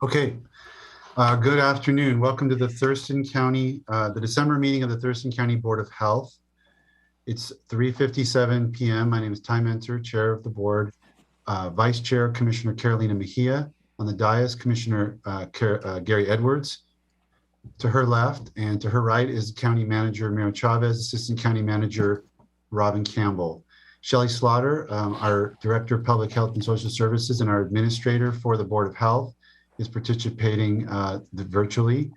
Okay, good afternoon. Welcome to the Thurston County, the December meeting of the Thurston County Board of Health. It's 3:57 p.m. My name is Ty Mentor, Chair of the Board. Vice Chair, Commissioner Carolina Mejia. On the dais, Commissioner Gary Edwards. To her left and to her right is County Manager Miro Chavez, Assistant County Manager Robin Campbell. Shelley Slaughter, our Director of Public Health and Social Services and our Administrator for the Board of Health, is participating virtually.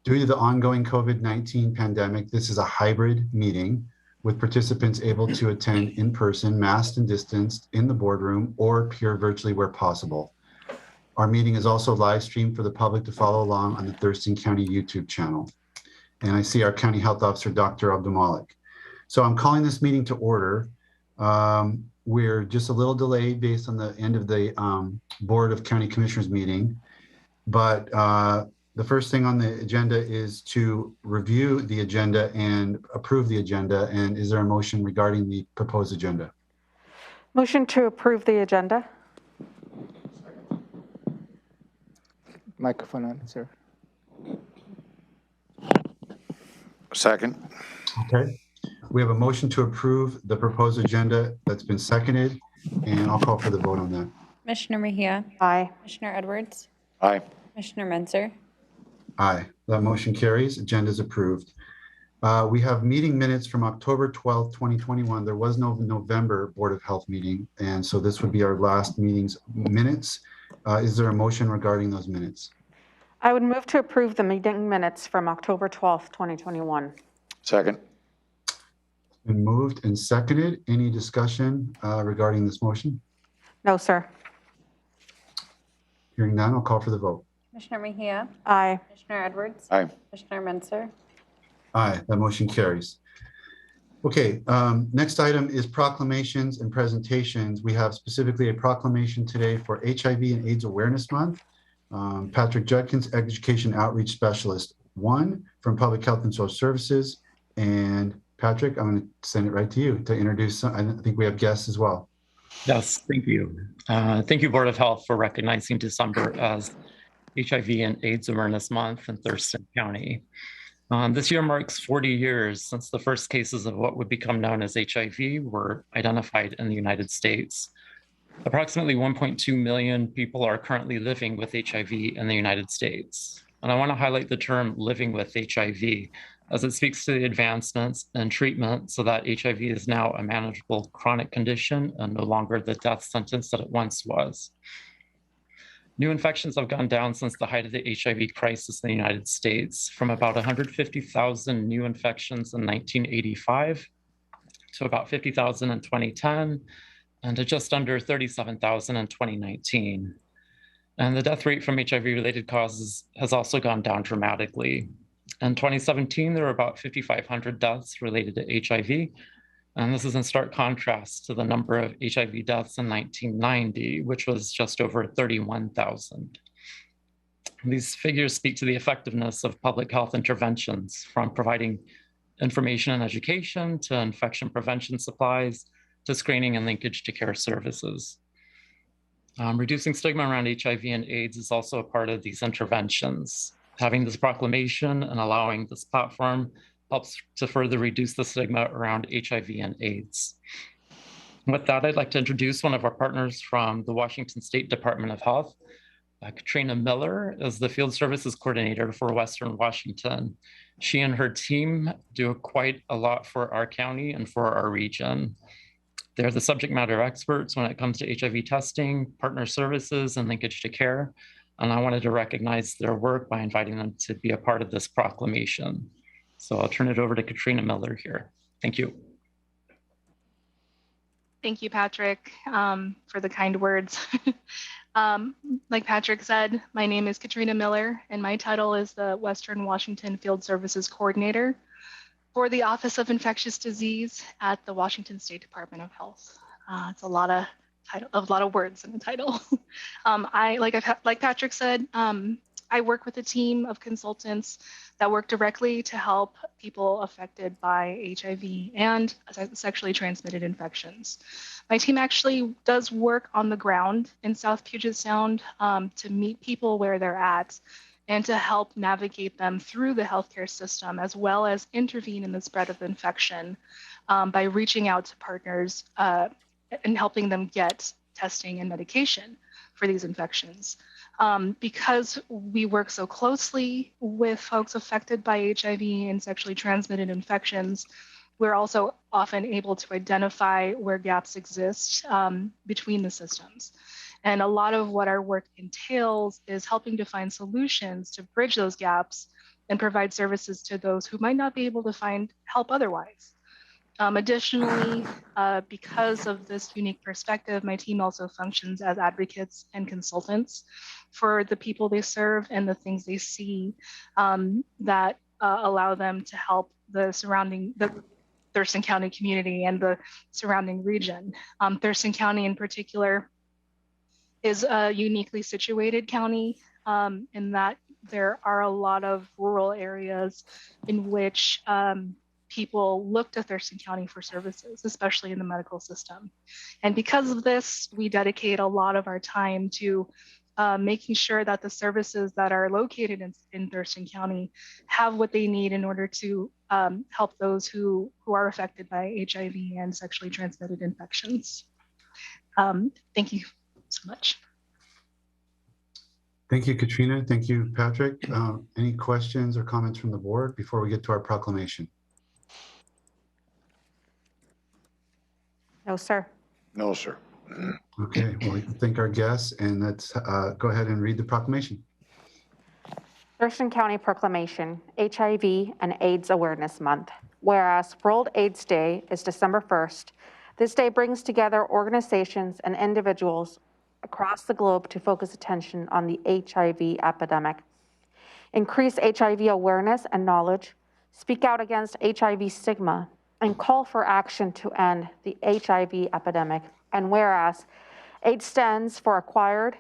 Due to the ongoing COVID-19 pandemic, this is a hybrid meeting with participants able to attend in person, masked and distanced in the boardroom, or appear virtually where possible. Our meeting is also live streamed for the public to follow along on the Thurston County YouTube channel. And I see our County Health Officer, Dr. Abdulmalik. So I'm calling this meeting to order. We're just a little delayed based on the end of the Board of County Commissioners meeting. But the first thing on the agenda is to review the agenda and approve the agenda. And is there a motion regarding the proposed agenda? Motion to approve the agenda. Microphone on, sir. Second. Okay. We have a motion to approve the proposed agenda that's been seconded, and I'll call for the vote on that. Commissioner Mejia. Aye. Commissioner Edwards. Aye. Commissioner Menzer. Aye. That motion carries. Agenda is approved. We have meeting minutes from October 12th, 2021. There was no November Board of Health meeting, and so this would be our last meeting's minutes. Is there a motion regarding those minutes? I would move to approve the meeting minutes from October 12th, 2021. Second. Been moved and seconded. Any discussion regarding this motion? No, sir. Hearing none, I'll call for the vote. Commissioner Mejia. Aye. Commissioner Edwards. Aye. Commissioner Menzer. Aye, that motion carries. Okay, next item is proclamations and presentations. We have specifically a proclamation today for HIV and AIDS Awareness Month. Patrick Judkins, Education Outreach Specialist 1 from Public Health and Social Services. And Patrick, I'm going to send it right to you to introduce some. I think we have guests as well. Yes, thank you. Thank you, Board of Health, for recognizing December as HIV and AIDS Awareness Month in Thurston County. This year marks 40 years since the first cases of what would become known as HIV were identified in the United States. Approximately 1.2 million people are currently living with HIV in the United States. And I want to highlight the term living with HIV as it speaks to the advancements in treatment so that HIV is now a manageable chronic condition and no longer the death sentence that it once was. New infections have gone down since the height of the HIV crisis in the United States, from about 150,000 new infections in 1985 to about 50,000 in 2010 and to just under 37,000 in 2019. And the death rate from HIV-related causes has also gone down dramatically. In 2017, there were about 5,500 deaths related to HIV, and this is in stark contrast to the number of HIV deaths in 1990, which was just over 31,000. These figures speak to the effectiveness of public health interventions, from providing information and education to infection prevention supplies to screening and linkage to care services. Reducing stigma around HIV and AIDS is also a part of these interventions. Having this proclamation and allowing this platform helps to further reduce the stigma around HIV and AIDS. With that, I'd like to introduce one of our partners from the Washington State Department of Health. Katrina Miller is the Field Services Coordinator for Western Washington. She and her team do quite a lot for our county and for our region. They're the subject matter experts when it comes to HIV testing, partner services, and linkage to care. And I wanted to recognize their work by inviting them to be a part of this proclamation. So I'll turn it over to Katrina Miller here. Thank you. Thank you, Patrick, for the kind words. Like Patrick said, my name is Katrina Miller, and my title is the Western Washington Field Services Coordinator for the Office of Infectious Disease at the Washington State Department of Health. It's a lot of words in the title. Like Patrick said, I work with a team of consultants that work directly to help people affected by HIV and sexually transmitted infections. My team actually does work on the ground in South Puget Sound to meet people where they're at and to help navigate them through the healthcare system, as well as intervene in the spread of infection by reaching out to partners and helping them get testing and medication for these infections. Because we work so closely with folks affected by HIV and sexually transmitted infections, we're also often able to identify where gaps exist between the systems. And a lot of what our work entails is helping to find solutions to bridge those gaps and provide services to those who might not be able to find help otherwise. Additionally, because of this unique perspective, my team also functions as advocates and consultants for the people they serve and the things they see that allow them to help the Thurston County community and the surrounding region. Thurston County in particular is a uniquely situated county in that there are a lot of rural areas in which people look to Thurston County for services, especially in the medical system. And because of this, we dedicate a lot of our time to making sure that the services that are located in Thurston County have what they need in order to help those who are affected by HIV and sexually transmitted infections. Thank you so much. Thank you, Katrina. Thank you, Patrick. Any questions or comments from the board before we get to our proclamation? No, sir. No, sir. Okay, well, we can thank our guests and let's go ahead and read the proclamation. Thurston County Proclamation, HIV and AIDS Awareness Month. Whereas World AIDS Day is December 1st, this day brings together organizations and individuals across the globe to focus attention on the HIV epidemic, increase HIV awareness and knowledge, speak out against HIV stigma, and call for action to end the HIV epidemic. And whereas AIDS stands for Acquired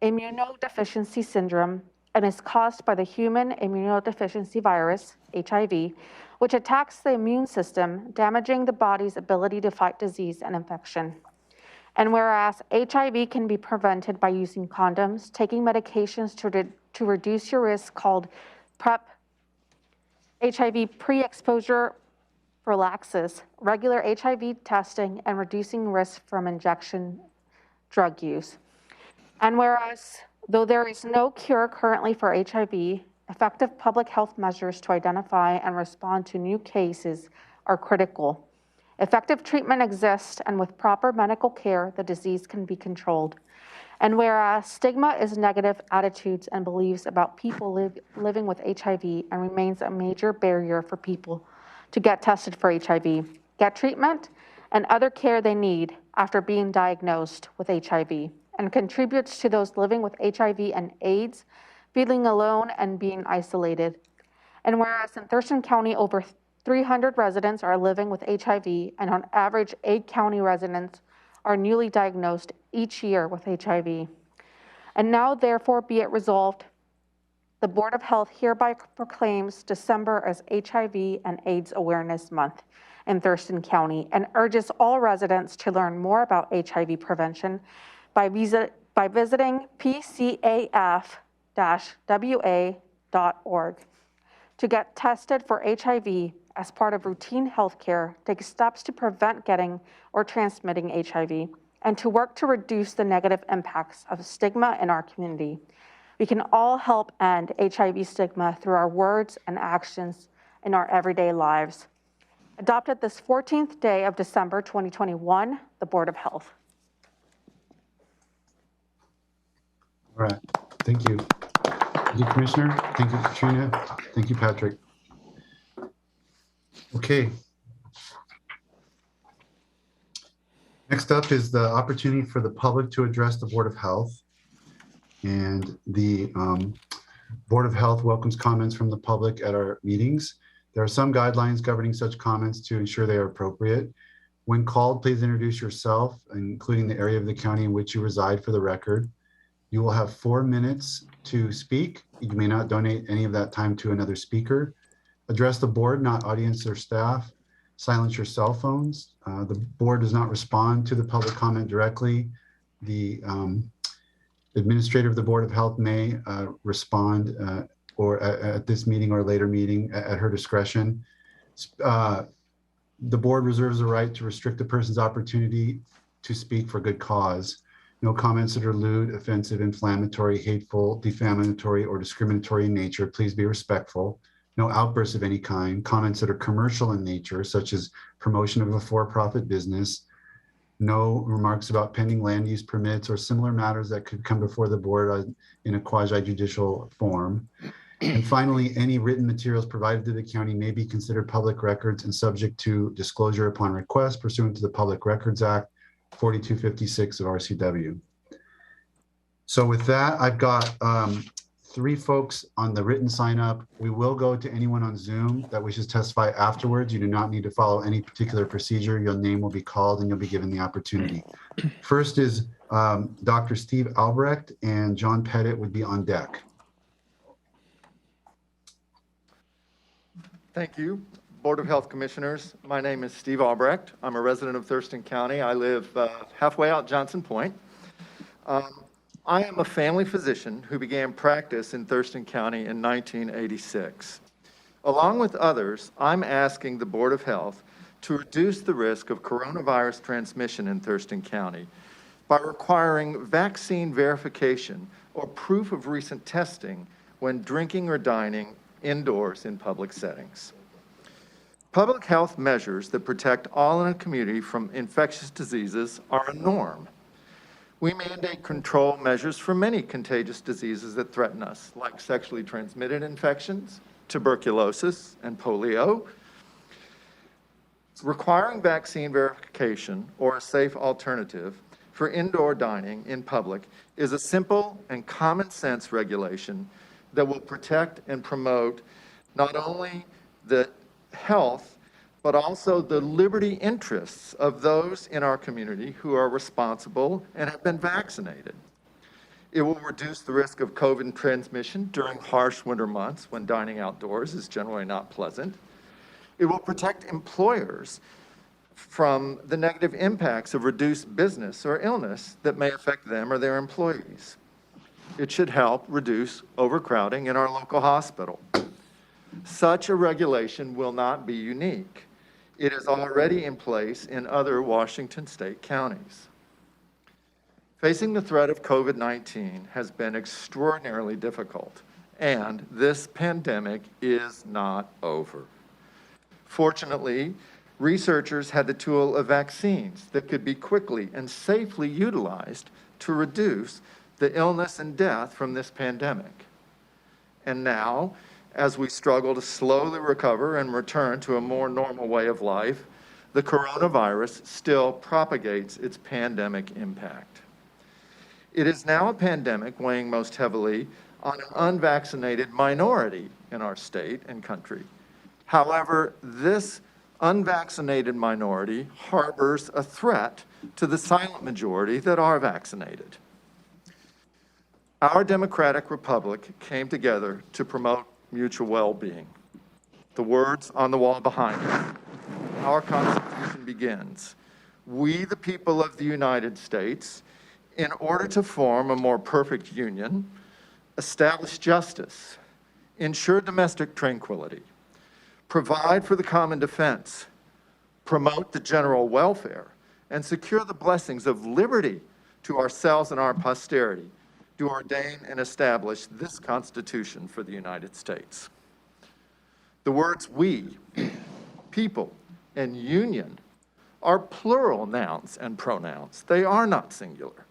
Immunodeficiency Syndrome and is caused by the human immunodeficiency virus, HIV, which attacks the immune system, damaging the body's ability to fight disease and infection. And whereas HIV can be prevented by using condoms, taking medications to reduce your risk called PrEP, HIV pre-exposure prophylaxis, regular HIV testing, and reducing risk from injection drug use. And whereas, though there is no cure currently for HIV, effective public health measures to identify and respond to new cases are critical. Effective treatment exists, and with proper medical care, the disease can be controlled. And whereas stigma is negative attitudes and beliefs about people living with HIV and remains a major barrier for people to get tested for HIV, get treatment, and other care they need after being diagnosed with HIV, and contributes to those living with HIV and AIDS feeling alone and being isolated. And whereas in Thurston County, over 300 residents are living with HIV, and on average, 8 county residents are newly diagnosed each year with HIV. And now, therefore, be it resolved, the Board of Health hereby proclaims December as HIV and AIDS Awareness Month in Thurston County and urges all residents to learn more about HIV prevention by visiting pcaf-wa.org. To get tested for HIV as part of routine health care, take steps to prevent getting or transmitting HIV, and to work to reduce the negative impacts of stigma in our community. We can all help end HIV stigma through our words and actions in our everyday lives. Adopted this 14th day of December 2021, the Board of Health. All right, thank you. Thank you, Commissioner. Thank you, Katrina. Thank you, Patrick. Okay. Next up is the opportunity for the public to address the Board of Health. And the Board of Health welcomes comments from the public at our meetings. There are some guidelines governing such comments to ensure they are appropriate. When called, please introduce yourself, including the area of the county in which you reside for the record. You will have 4 minutes to speak. You may not donate any of that time to another speaker. Address the board, not audience or staff. Silence your cell phones. The board does not respond to the public comment directly. The administrator of the Board of Health may respond or at this meeting or a later meeting at her discretion. The board reserves the right to restrict a person's opportunity to speak for good cause. No comments that are lewd, offensive, inflammatory, hateful, defamatory, or discriminatory in nature. Please be respectful. No outbursts of any kind. Comments that are commercial in nature, such as promotion of a for-profit business. No remarks about pending land use permits or similar matters that could come before the board in a quasi-judicial form. And finally, any written materials provided to the county may be considered public records and subject to disclosure upon request pursuant to the Public Records Act 4256 of RCW. So with that, I've got 3 folks on the written sign up. We will go to anyone on Zoom that wishes to testify afterwards. You do not need to follow any particular procedure. Your name will be called and you'll be given the opportunity. First is Dr. Steve Albrecht, and John Pettit would be on deck. Thank you. Board of Health Commissioners, my name is Steve Albrecht. I'm a resident of Thurston County. I live halfway out Johnson Point. I am a family physician who began practice in Thurston County in 1986. Along with others, I'm asking the Board of Health to reduce the risk of coronavirus transmission in Thurston County by requiring vaccine verification or proof of recent testing when drinking or dining indoors in public settings. Public health measures that protect all in a community from infectious diseases are a norm. We mandate control measures for many contagious diseases that threaten us, like sexually transmitted infections, tuberculosis, and polio. Requiring vaccine verification or a safe alternative for indoor dining in public is a simple and common sense regulation that will protect and promote not only the health, but also the liberty interests of those in our community who are responsible and have been vaccinated. It will reduce the risk of COVID transmission during harsh winter months when dining outdoors is generally not pleasant. It will protect employers from the negative impacts of reduced business or illness that may affect them or their employees. It should help reduce overcrowding in our local hospital. Such a regulation will not be unique. It is already in place in other Washington state counties. Facing the threat of COVID-19 has been extraordinarily difficult, and this pandemic is not over. Fortunately, researchers had the tool of vaccines that could be quickly and safely utilized to reduce the illness and death from this pandemic. And now, as we struggle to slowly recover and return to a more normal way of life, the coronavirus still propagates its pandemic impact. It is now a pandemic weighing most heavily on an unvaccinated minority in our state and country. However, this unvaccinated minority harbors a threat to the silent majority that are vaccinated. Our democratic republic came together to promote mutual well-being. The words on the wall behind us. Our Constitution begins, "We, the people of the United States, in order to form a more perfect union, establish justice, ensure domestic tranquility, provide for the common defense, promote the general welfare, and secure the blessings of liberty to ourselves and our posterity, do ordain and establish this Constitution for the United States." The words we, people, and union are plural nouns and pronouns. They are not singular.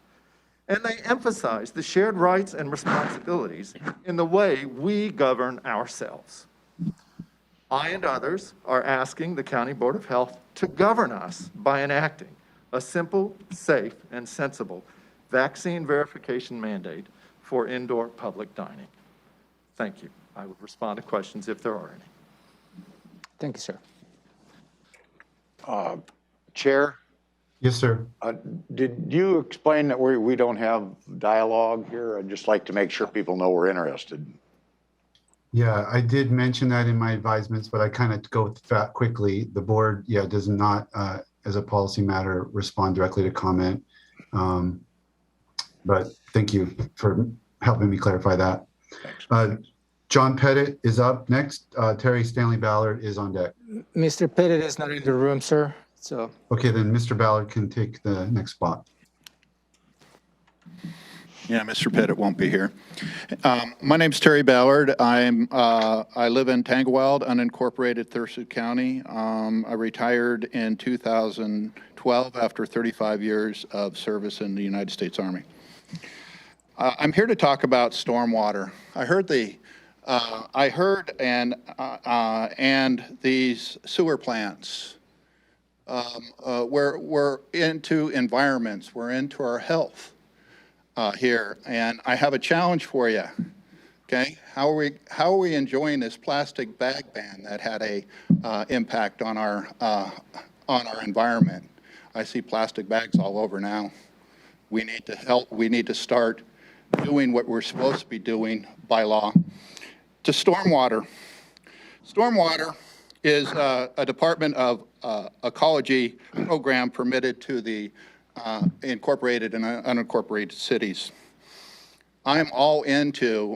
And they emphasize the shared rights and responsibilities in the way we govern ourselves. I and others are asking the County Board of Health to govern us by enacting a simple, safe, and sensible vaccine verification mandate for indoor public dining. Thank you. I would respond to questions if there are any. Thank you, sir. Chair, Yes, sir. Did you explain that we don't have dialogue here? I'd just like to make sure people know we're interested. Yeah, I did mention that in my advisements, but I kind of go quickly. The board, does not, as a policy matter, respond directly to comment. But thank you for helping me clarify that. John Pettit is up next. Terry Stanley Ballard is on deck. Mr. Pettit is not in the room, sir. So Okay, then Mr. Ballard can take the next spot. Yeah, Mr. Pettit won't be here. My name's Terry Ballard. I live in Tanglewild, unincorporated Thurston County. I retired in 2012 after 35 years of service in the United States Army. I'm here to talk about stormwater. I heard and these sewer plants. We're into environments. We're into our health. Here, and I have a challenge for you. Okay, how are we enjoying this plastic bag ban that had a impact on our environment? I see plastic bags all over now. We need to help. We need to start doing what we're supposed to be doing by law. To stormwater. Stormwater is a Department of Ecology program permitted to the incorporated and unincorporated cities. I'm all into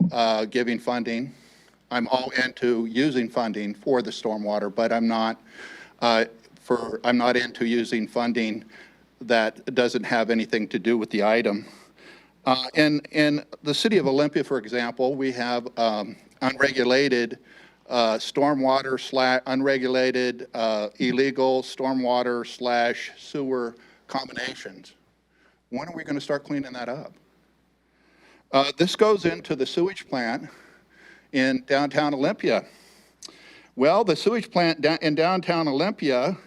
giving funding. I'm all into using funding for the stormwater, but I'm not into using funding that doesn't have anything to do with the item. In the city of Olympia, for example, we have unregulated stormwater / unregulated illegal stormwater / sewer combinations. When are we going to start cleaning that up? This goes into the sewage plant in downtown Olympia. Well, the sewage plant in downtown Olympia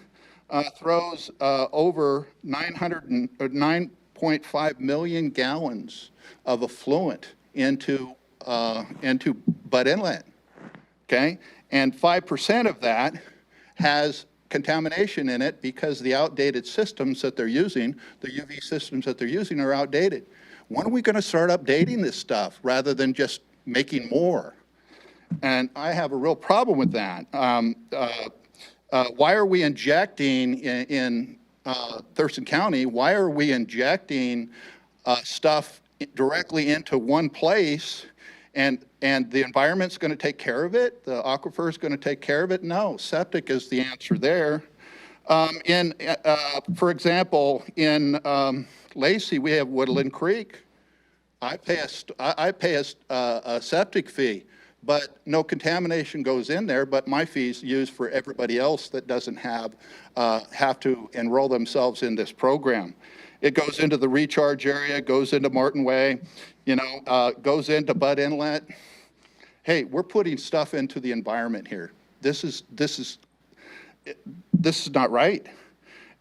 throws over 9.5 million gallons of effluent into Butt Inlet. Okay, and 5% of that has contamination in it because the outdated systems that they're using, the UV systems that they're using, are outdated. When are we going to start updating this stuff rather than just making more? And I have a real problem with that. Why are we injecting in Thurston County? Why are we injecting stuff directly into one place? And the environment's going to take care of it? The aquifer is going to take care of it? No, septic is the answer there. For example, in Lacey, we have Woodland Creek. I pay a septic fee, but no contamination goes in there, but my fee's used for everybody else that doesn't have to enroll themselves in this program. It goes into the recharge area, goes into Martin Way, goes into Butt Inlet. Hey, we're putting stuff into the environment here. This is not right.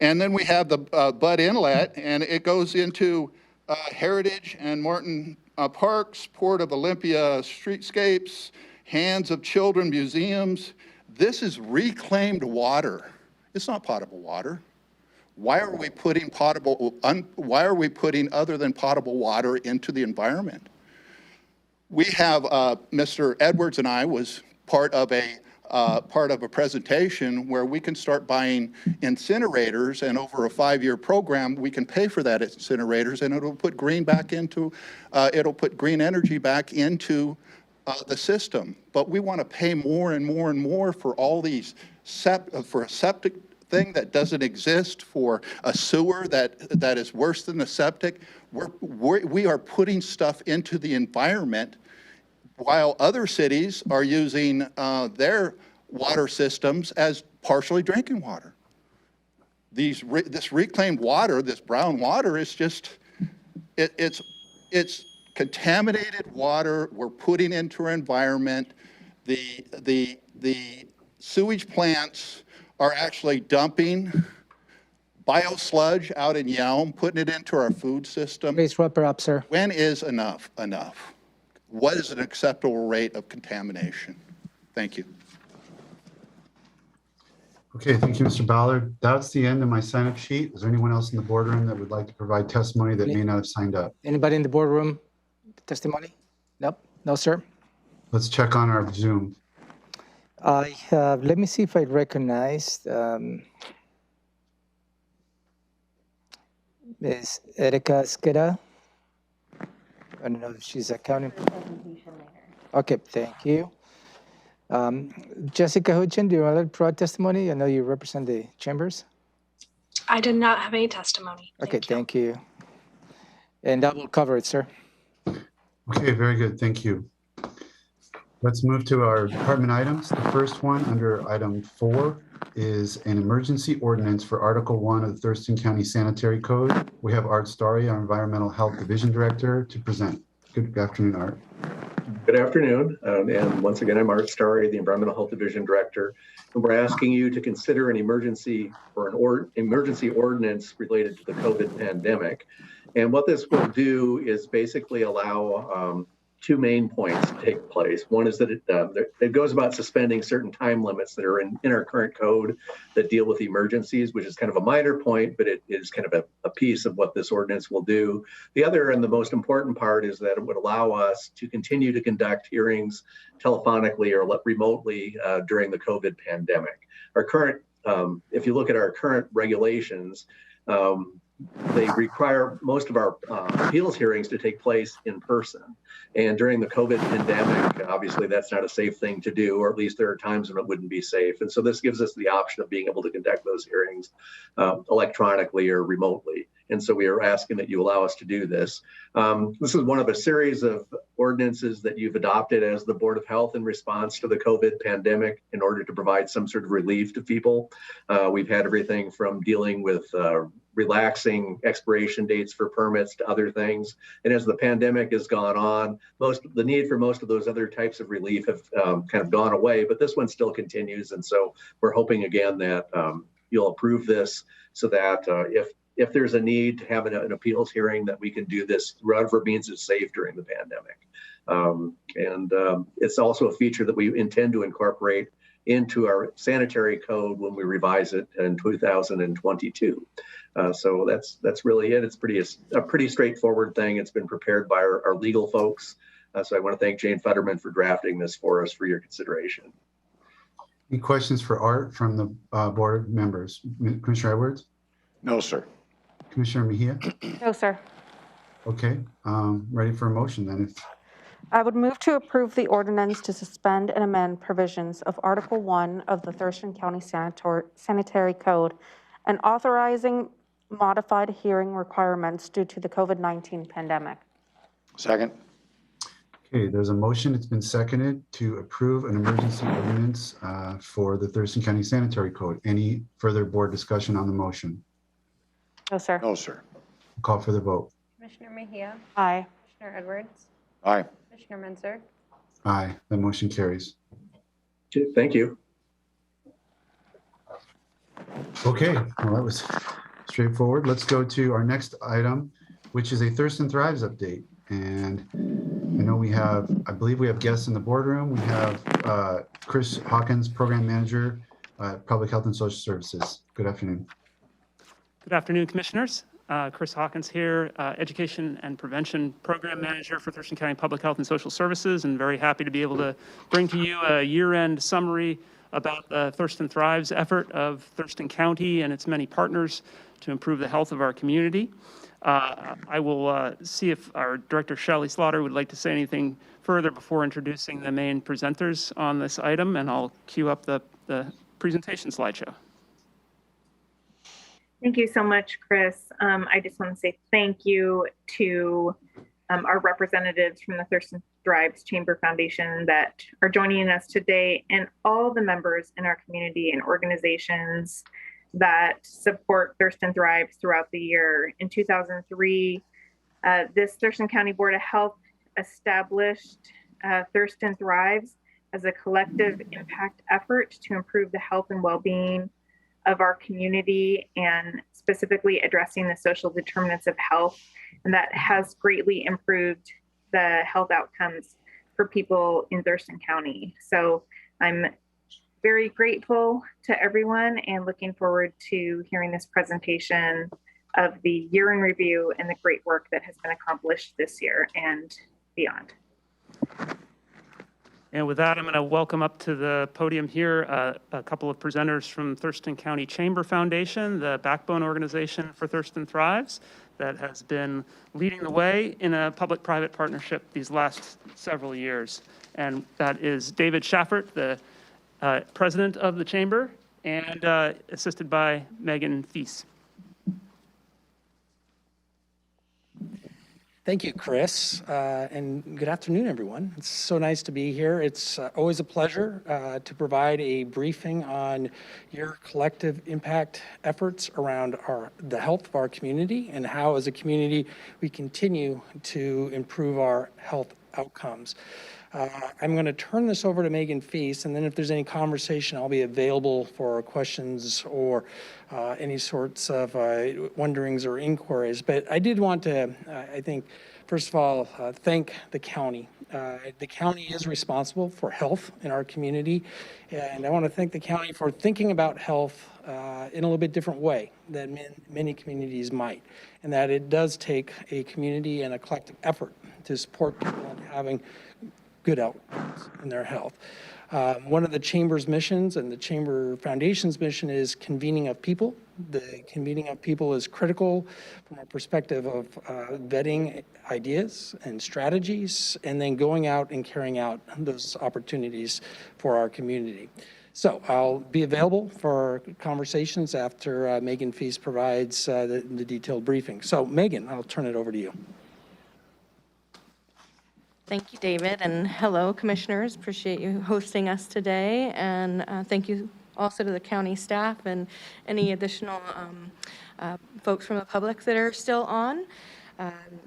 And then we have the Butt Inlet, and it goes into Heritage and Martin Parks, Port of Olympia streetscapes, Hands of Children museums. This is reclaimed water. It's not potable water. Why are we putting other than potable water into the environment? We have Mr. Edwards and I was part of a presentation where we can start buying incinerators, and over a 5-year program, we can pay for that incinerators, and it'll put green energy back into the system. But we want to pay more and more and more for all these for a septic thing that doesn't exist, for a sewer that is worse than the septic. We are putting stuff into the environment while other cities are using their water systems as partially drinking water. This reclaimed water, this brown water, is just, it's contaminated water we're putting into our environment. The sewage plants are actually dumping biosludge out in Yelm, putting it into our food system. please wrap it up, sir. When is enough enough? What is an acceptable rate of contamination? Thank you. Okay, thank you, Mr. Ballard. That's the end of my sign-up sheet. Is there anyone else in the boardroom that would like to provide testimony that may not have signed up? Anybody in the boardroom? Testimony? Nope. No, sir. Let's check on our Zoom. I have, let me see if I recognize Ms. Erika Esqueda. I don't know if she's accounting. Okay, thank you. Jessica Hutchin, do you want to provide testimony? I know you represent the chambers. I did not have any testimony. Okay, thank you. And that will cover it, sir. Okay, very good. Thank you. Let's move to our department items. The first one under item 4 is an emergency ordinance for Article 1 of the Thurston County Sanitary Code. We have Art Starry, our Environmental Health Division Director, to present. Good afternoon, Art. Good afternoon. And once again, I'm Art Starry, the Environmental Health Division Director. And we're asking you to consider an emergency or an emergency ordinance related to the COVID pandemic. And what this will do is basically allow two main points to take place. One is that it goes about suspending certain time limits that are in our current code that deal with emergencies, which is kind of a minor point, but it is kind of a piece of what this ordinance will do. The other and the most important part is that it would allow us to continue to conduct hearings telephonically or remotely during the COVID pandemic. Our current, if you look at our current regulations, they require most of our appeals hearings to take place in person. And during the COVID pandemic, obviously that's not a safe thing to do, or at least there are times when it wouldn't be safe. And so this gives us the option of being able to conduct those hearings electronically or remotely. And so we are asking that you allow us to do this. This is one of a series of ordinances that you've adopted as the Board of Health in response to the COVID pandemic in order to provide some sort of relief to people. We've had everything from dealing with relaxing expiration dates for permits to other things. And as the pandemic has gone on, the need for most of those other types of relief have kind of gone away, but this one still continues. And so we're hoping again that you'll approve this so that if there's a need to have an appeals hearing, that we can do this through whatever means is safe during the pandemic. It's also a feature that we intend to incorporate into our sanitary code when we revise it in 2022. So that's really it. It's a pretty straightforward thing. It's been prepared by our legal folks. So I want to thank Jane Futterman for drafting this for us for your consideration. Any questions for Art from the board members? Commissioner Edwards? No, sir. Commissioner Mejia? No, sir. Okay, ready for a motion then. I would move to approve the ordinance to suspend and amend provisions of Article 1 of the Thurston County Sanitary Code and authorizing modified hearing requirements due to the COVID-19 pandemic. Second. Okay, there's a motion. It's been seconded to approve an emergency ordinance for the Thurston County Sanitary Code. Any further board discussion on the motion? No, sir. No, sir. Call for the vote. Commissioner Mejia, Aye. Commissioner Edwards, Aye. Commissioner Menzer, Aye, the motion carries. Thank you. Okay, well, that was straightforward. Let's go to our next item, which is a Thurston Thrives update. And I know I believe we have guests in the boardroom. We have Chris Hawkins, Program Manager, Public Health and Social Services. Good afternoon. Good afternoon, Commissioners. Chris Hawkins here, Education and Prevention Program Manager for Thurston County Public Health and Social Services, and very happy to be able to bring to you a year-end summary about the Thurston Thrives effort of Thurston County and its many partners to improve the health of our community. I will see if our Director Shelley Slaughter would like to say anything further before introducing the main presenters on this item, and I'll cue up the presentation slideshow. Thank you so much, Chris. I just want to say thank you to our representatives from the Thurston Thrives Chamber Foundation that are joining us today, and all the members in our community and organizations that support Thurston Thrives throughout the year. In 2003, this Thurston County Board of Health established Thurston Thrives as a collective impact effort to improve the health and well-being of our community, and specifically addressing the social determinants of health. And that has greatly improved the health outcomes for people in Thurston County. So I'm very grateful to everyone and looking forward to hearing this presentation of the year in review and the great work that has been accomplished this year and beyond. And with that, I'm going to welcome up to the podium here a couple of presenters from Thurston County Chamber Foundation, the backbone organization for Thurston Thrives, that has been leading the way in a public-private partnership these last several years. And that is David Schaffert, the president of the chamber, and assisted by Megan Fees. Thank you, Chris, and good afternoon, everyone. It's so nice to be here. It's always a pleasure to provide a briefing on your collective impact efforts around the health of our community and how, as a community, we continue to improve our health outcomes. I'm going to turn this over to Megan Feast, and then if there's any conversation, I'll be available for questions or any sorts of wonderings or inquiries. But I did want to, I think, first of all, thank the county. The county is responsible for health in our community, and I want to thank the county for thinking about health in a little bit different way than many communities might, and that it does take a community and a collective effort to support people in having good outcomes in their health. One of the Chamber's missions and the Chamber Foundation's mission is convening of people. The convening of people is critical from a perspective of vetting ideas and strategies, and then going out and carrying out those opportunities for our community. So I'll be available for conversations after Megan Feast provides the detailed briefing. So Megan, I'll turn it over to you. Thank you, David, and hello, commissioners. Appreciate you hosting us today, and thank you also to the county staff and any additional folks from the public that are still on.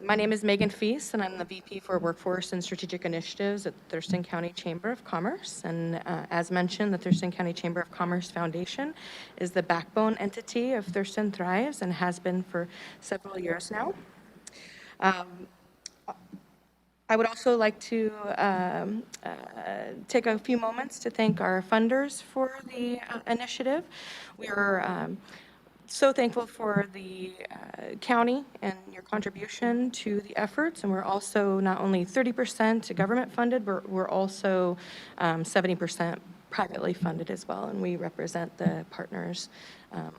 My name is Megan Feast, and I'm the VP for Workforce and Strategic Initiatives at the Thurston County Chamber of Commerce. And as mentioned, the Thurston County Chamber of Commerce Foundation is the backbone entity of Thurston Thrives and has been for several years now. I would also like to take a few moments to thank our funders for the initiative. We are so thankful for the county and your contribution to the efforts, and we're also not only 30% government funded, but we're also 70% privately funded as well, and we represent the partners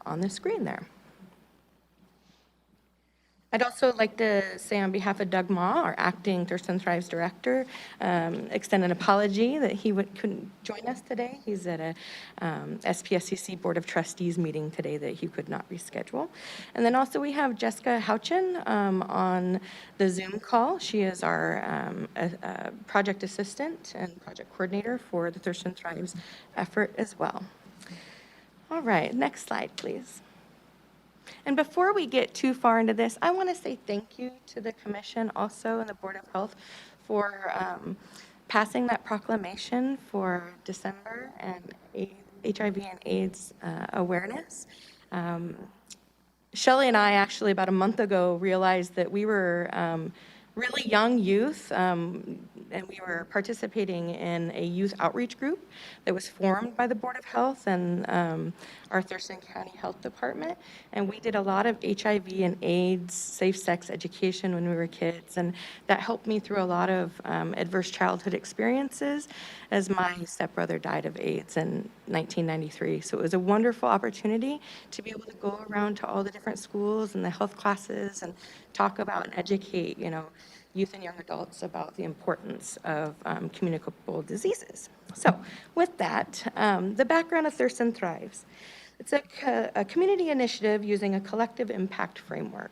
on the screen there. I'd also like to say on behalf of Doug Ma, our acting Thurston Thrives director, extend an apology that he couldn't join us today. He's at a SPSCC Board of Trustees meeting today that he could not reschedule. And then also we have Jessica Houchin on the Zoom call. She is our project assistant and project coordinator for the Thurston Thrives effort as well. All right, next slide, please. And before we get too far into this, I want to say thank you to the Commission also and the Board of Health for passing that proclamation for December and HIV and AIDS awareness. Shelley and I actually about a month ago realized that we were really young youth, and we were participating in a youth outreach group that was formed by the Board of Health and our Thurston County Health Department. And we did a lot of HIV and AIDS, safe sex education when we were kids. And that helped me through a lot of adverse childhood experiences as my stepbrother died of AIDS in 1993. So it was a wonderful opportunity to be able to go around to all the different schools and the health classes and talk about and educate, youth and young adults about the importance of communicable diseases. So with that, the background of Thurston Thrives. It's a community initiative using a collective impact framework,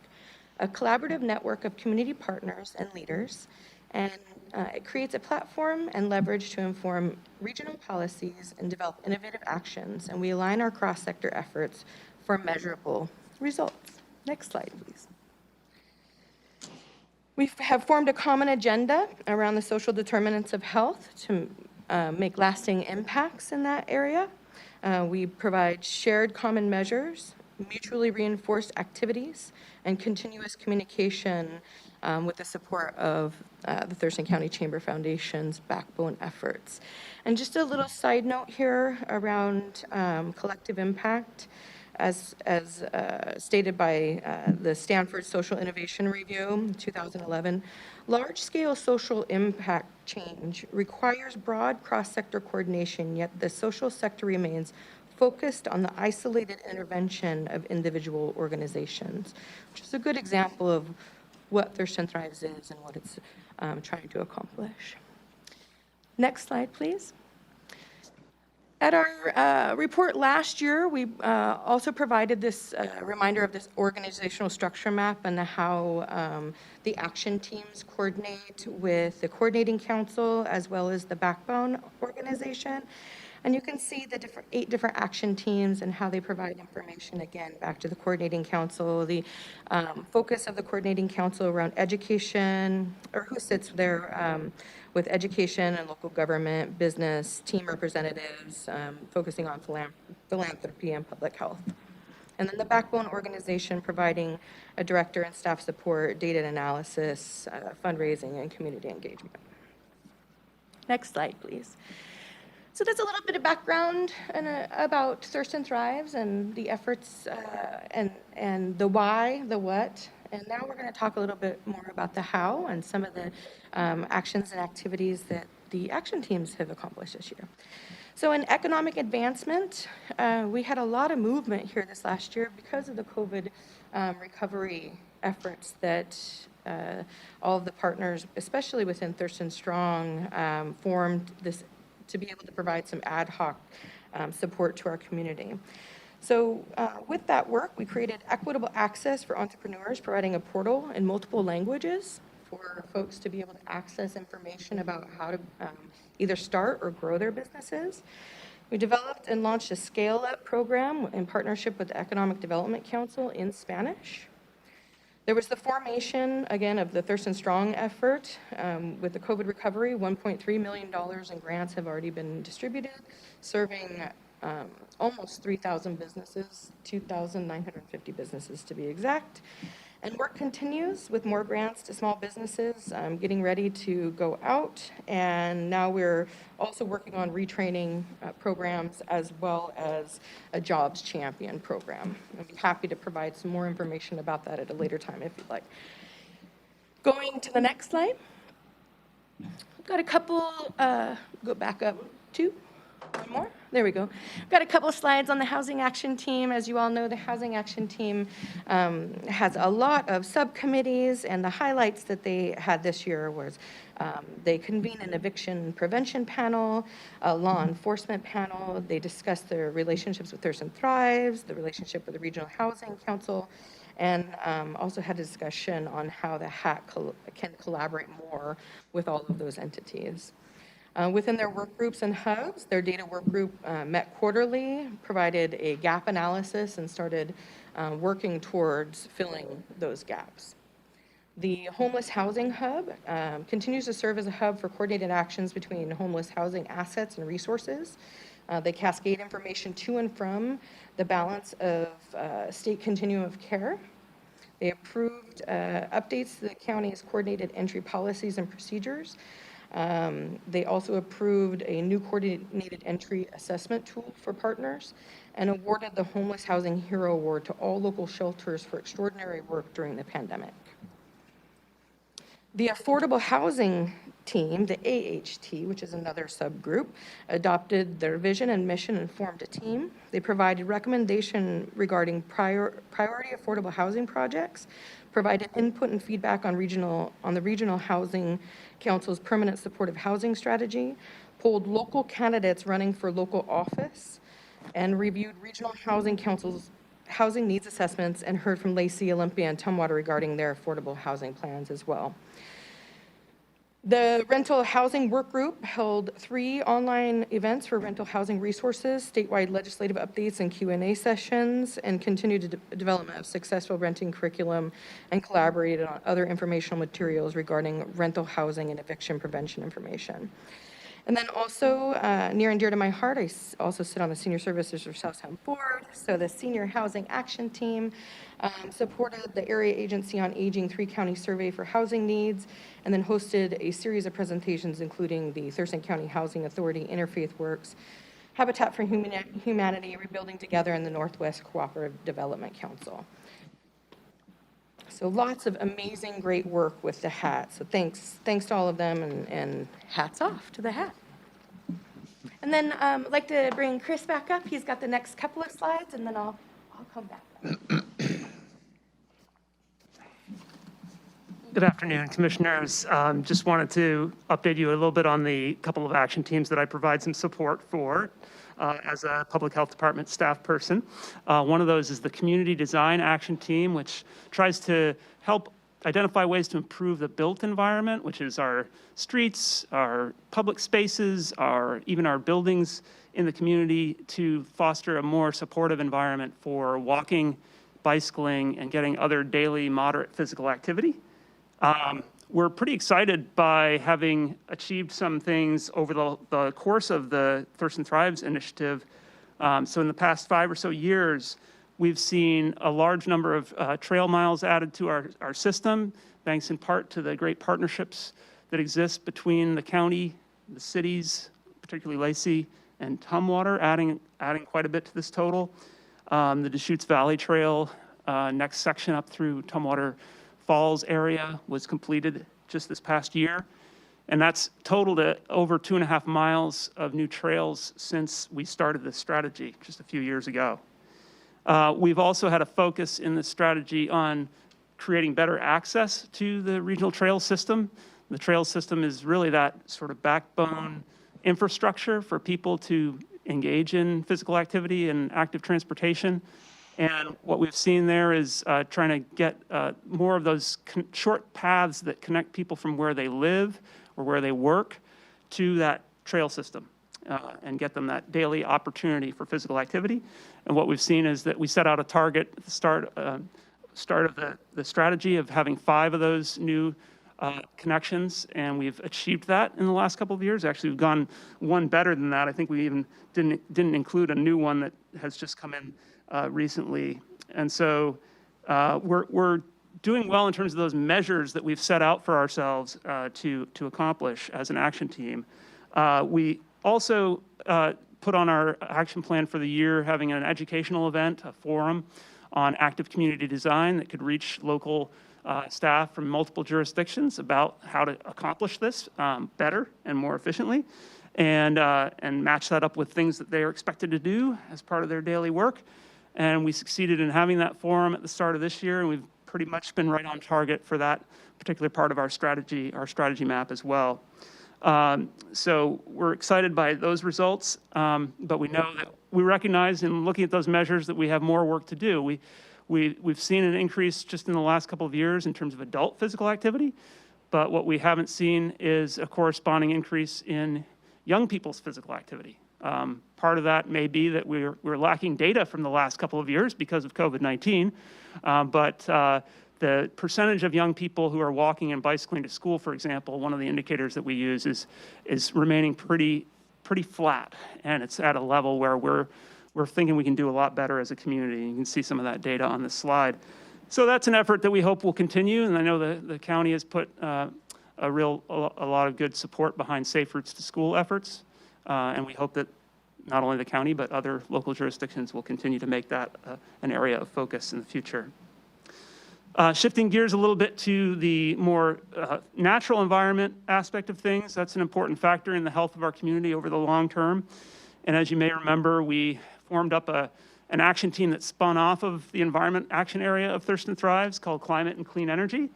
a collaborative network of community partners and leaders, and it creates a platform and leverage to inform regional policies and develop innovative actions, and we align our cross-sector efforts for measurable results. Next slide, please. We have formed a common agenda around the social determinants of health to make lasting impacts in that area. We provide shared common measures, mutually reinforced activities, and continuous communication with the support of the Thurston County Chamber Foundation's backbone efforts. And just a little side note here around collective impact. As stated by the Stanford Social Innovation Review 2011, large-scale social impact change requires broad cross-sector coordination, yet the social sector remains focused on the isolated intervention of individual organizations, which is a good example of what Thurston Thrives is and what it's trying to accomplish. Next slide, please. At our report last year, we also provided this reminder of this organizational structure map and how the action teams coordinate with the coordinating council as well as the backbone organization. And you can see the 8 different action teams and how they provide information, again, back to the coordinating council, the focus of the coordinating council around education, or who sits there with education and local government, business, team representatives, focusing on philanthropy and public health. And then the backbone organization providing a director and staff support, data analysis, fundraising, and community engagement. Next slide, please. So that's a little bit of background about Thurston Thrives and the efforts and the why, the what. And now we're going to talk a little bit more about the how and some of the actions and activities that the action teams have accomplished this year. So in economic advancement, we had a lot of movement here this last year because of the COVID recovery efforts that all of the partners, especially within Thurston Strong, formed this to be able to provide some ad hoc support to our community. So with that work, we created equitable access for entrepreneurs, providing a portal in multiple languages for folks to be able to access information about how to either start or grow their businesses. We developed and launched a scale-up program in partnership with the Economic Development Council in Spanish. There was the formation, again, of the Thurston Strong effort. With the COVID recovery, $1.3 million in grants have already been distributed, serving almost 3,000 businesses, 2,950 businesses to be exact. And work continues with more grants to small businesses, getting ready to go out. And now we're also working on retraining programs as well as a jobs champion program. I'd be happy to provide some more information about that at a later time if you'd like. Going to the next slide. I've got a couple, go back up two. One more. There we go. Got a couple of slides on the Housing Action Team. As you all know, the Housing Action Team has a lot of subcommittees, and the highlights that they had this year was they convened an eviction prevention panel, a law enforcement panel. They discussed their relationships with Thurston Thrives, the relationship with the Regional Housing Council, and also had a discussion on how the HAC can collaborate more with all of those entities. Within their work groups and hubs, their data work group met quarterly, provided a gap analysis, and started working towards filling those gaps. The Homeless Housing Hub continues to serve as a hub for coordinated actions between homeless housing assets and resources. They cascade information to and from the balance of state continuum of care. They approved updates to the county's coordinated entry policies and procedures. They also approved a new coordinated entry assessment tool for partners and awarded the Homeless Housing Hero Award to all local shelters for extraordinary work during the pandemic. The Affordable Housing Team, the AHT, which is another subgroup, adopted their vision and mission and formed a team. They provided recommendation regarding priority affordable housing projects, provided input and feedback on the Regional Housing Council's permanent supportive housing strategy, polled local candidates running for local office, and reviewed Regional Housing Council's housing needs assessments, and heard from Lacey, Olympia, and Tumwater regarding their affordable housing plans as well. The Rental Housing Work Group held 3 online events for rental housing resources, statewide legislative updates and Q&A sessions, and continued development of successful renting curriculum, and collaborated on other informational materials regarding rental housing and eviction prevention information. And then also, near and dear to my heart, I also sit on the Senior Services or Southtown Board. So the Senior Housing Action Team supported the Area Agency on Aging 3-county survey for housing needs, and then hosted a series of presentations, including the Thurston County Housing Authority Interfaith Works, Habitat for Humanity, Rebuilding Together, and the Northwest Cooperative Development Council. So lots of amazing, great work with the hat. So thanks to all of them, and hats off to the hat. And then I'd like to bring Chris back up. He's got the next couple of slides, and then I'll come back. Good afternoon, Commissioners. Just wanted to update you a little bit on the couple of action teams that I provide some support for as a Public Health Department staff person. One of those is the Community Design Action Team, which tries to help identify ways to improve the built environment, which is our streets, our public spaces, even our buildings in the community, to foster a more supportive environment for walking, bicycling, and getting other daily moderate physical activity. We're pretty excited by having achieved some things over the course of the Thurston Thrives initiative. So in the past 5 or so years, we've seen a large number of trail miles added to our system, thanks in part to the great partnerships that exist between the county, the cities, particularly Lacey and Tumwater, adding quite a bit to this total. The Deschutes Valley Trail, next section up through Tumwater Falls area, was completed just this past year. And that's totaled at over 2.5 miles of new trails since we started this strategy just a few years ago. We've also had a focus in the strategy on creating better access to the regional trail system. The trail system is really that sort of backbone infrastructure for people to engage in physical activity and active transportation. And what we've seen there is trying to get more of those short paths that connect people from where they live or where they work to that trail system and get them that daily opportunity for physical activity. And what we've seen is that we set out a target at the start of the strategy of having 5 of those new connections, and we've achieved that in the last couple of years. Actually, we've gone one better than that. I think we even didn't include a new one that has just come in recently. And so we're doing well in terms of those measures that we've set out for ourselves to accomplish as an action team. We also put on our action plan for the year having an educational event, a forum on active community design that could reach local staff from multiple jurisdictions about how to accomplish this better and more efficiently, and match that up with things that they are expected to do as part of their daily work. And we succeeded in having that forum at the start of this year, and we've pretty much been right on target for that particular part of our strategy map as well. So we're excited by those results, but we know that we recognize in looking at those measures that we have more work to do. We've seen an increase just in the last couple of years in terms of adult physical activity, but what we haven't seen is a corresponding increase in young people's physical activity. Part of that may be that we're lacking data from the last couple of years because of COVID-19, but the percentage of young people who are walking and bicycling to school, for example, one of the indicators that we use is remaining pretty flat, and it's at a level where we're thinking we can do a lot better as a community. You can see some of that data on this slide. So that's an effort that we hope will continue, and I know the county has put a lot of good support behind Safe Routes to School efforts, and we hope that not only the county but other local jurisdictions will continue to make that an area of focus in the future. Shifting gears a little bit to the more natural environment aspect of things, that's an important factor in the health of our community over the long term. And as you may remember, we formed up an action team that spun off of the environment action area of Thurston Thrives called Climate and Clean Energy.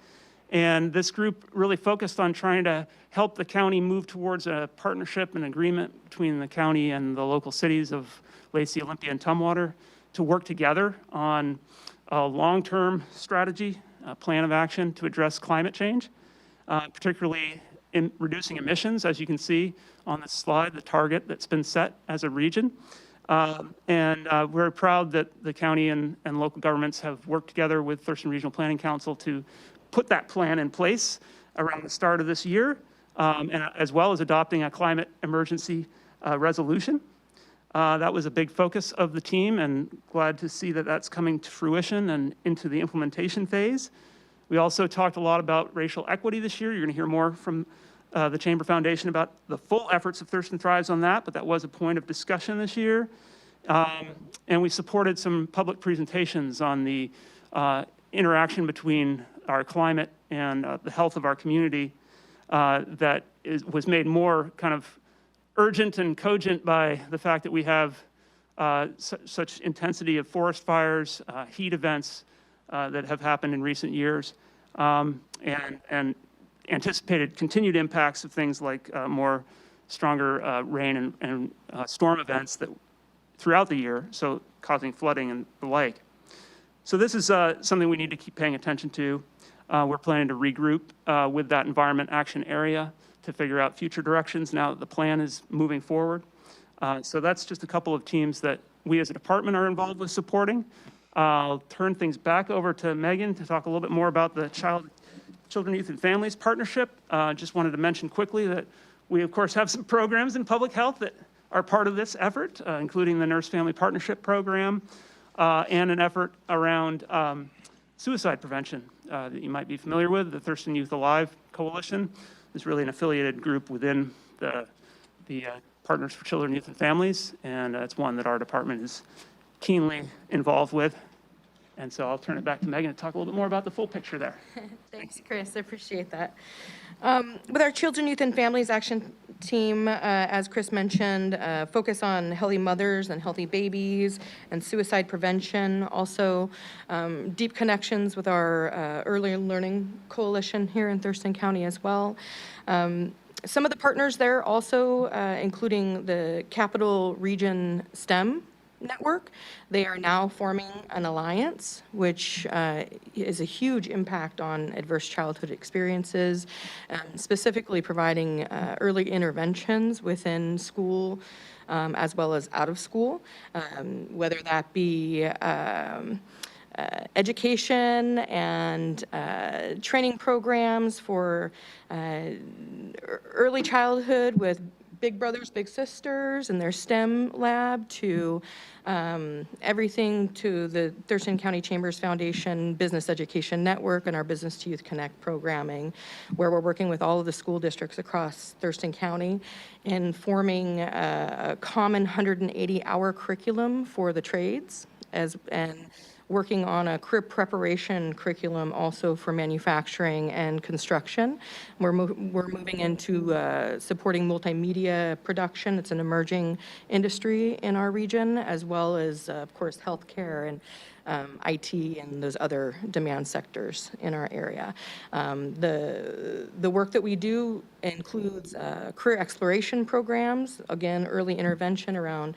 And this group really focused on trying to help the county move towards a partnership and agreement between the county and the local cities of Lacey, Olympia, and Tumwater to work together on a long-term strategy, a plan of action to address climate change, particularly in reducing emissions, as you can see on this slide, the target that's been set as a region. And we're proud that the county and local governments have worked together with Thurston Regional Planning Council to put that plan in place around the start of this year. and as well as adopting a climate emergency resolution. That was a big focus of the team, and glad to see that that's coming to fruition and into the implementation phase. We also talked a lot about racial equity this year. You're going to hear more from the Chamber Foundation about the full efforts of Thurston Thrives on that, but that was a point of discussion this year. And we supported some public presentations on the interaction between our climate and the health of our community that was made more kind of urgent and cogent by the fact that we have such intensity of forest fires, heat events that have happened in recent years, and anticipated continued impacts of things like more stronger rain and storm events that throughout the year, so causing flooding and the like. So this is something we need to keep paying attention to. We're planning to regroup with that environment action area to figure out future directions now that the plan is moving forward. So that's just a couple of teams that we as a department are involved with supporting. I'll turn things back over to Megan to talk a little bit more about the Children, Youth, and Families Partnership. Just wanted to mention quickly that we, of course, have some programs in public health that are part of this effort, including the Nurse Family Partnership Program and an effort around suicide prevention that you might be familiar with. The Thurston Youth Alive Coalition is really an affiliated group within the Partners for Children, Youth, and Families, and it's one that our department is keenly involved with. And so I'll turn it back to Megan to talk a little bit more about the full picture there. Thanks, Chris. I appreciate that. With our Children, Youth, and Families Action Team, as Chris mentioned, focus on healthy mothers and healthy babies and suicide prevention. Also, deep connections with our Early Learning Coalition here in Thurston County as well. Some of the partners there also, including the Capital Region STEM Network. They are now forming an alliance, which is a huge impact on adverse childhood experiences, specifically providing early interventions within school as well as out of school, whether that be education and training programs for early childhood with Big Brothers, Big Sisters and their STEM lab, to everything to the Thurston County Chambers Foundation Business Education Network and our Business to Youth Connect programming, where we're working with all of the school districts across Thurston County in forming a common 180-hour curriculum for the trades and working on a career preparation curriculum also for manufacturing and construction. We're moving into supporting multimedia production. It's an emerging industry in our region, as well as, of course, healthcare and IT and those other demand sectors in our area. The work that we do includes career exploration programs, again, early intervention around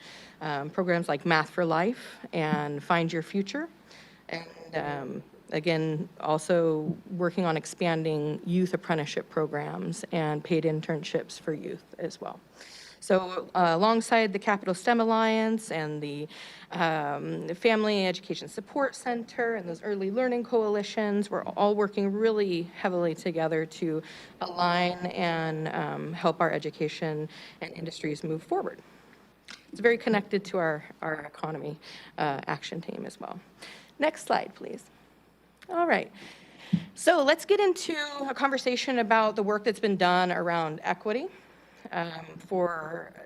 programs like Math for Life and Find Your Future. And again, also working on expanding youth apprenticeship programs and paid internships for youth as well. So alongside the Capital STEM Alliance and the Family Education Support Center and those early learning coalitions, we're all working really heavily together to align and help our education and industries move forward. It's very connected to our economy action team as well. Next slide, please. All right. So let's get into a conversation about the work that's been done around equity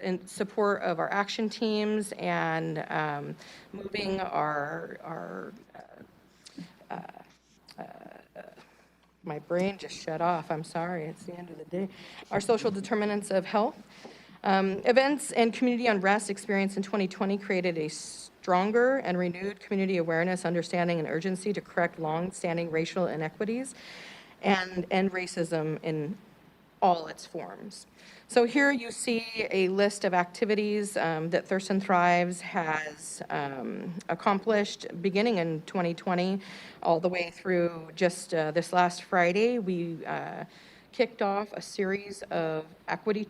in support of our action teams and moving my brain just shut off. I'm sorry. It's the end of the day. Our social determinants of health. Events and community unrest experienced in 2020 created a stronger and renewed community awareness, understanding, and urgency to correct long-standing racial inequities and end racism in all its forms. So here you see a list of activities that Thurston Thrives has accomplished beginning in 2020 all the way through just this last Friday. We kicked off a series of equity,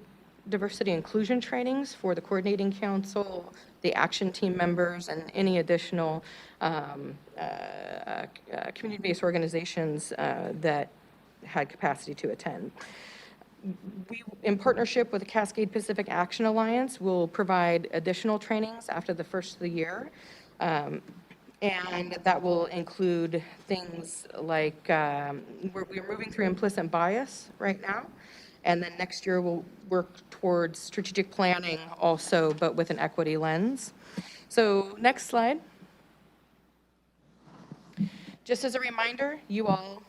diversity, inclusion trainings for the coordinating council, the action team members, and any additional community-based organizations that had capacity to attend. We, in partnership with the Cascade Pacific Action Alliance, will provide additional trainings after the first of the year. And that will include things like, we're moving through implicit bias right now. And then next year we'll work towards strategic planning also, but with an equity lens. So next slide. Just as a reminder, you all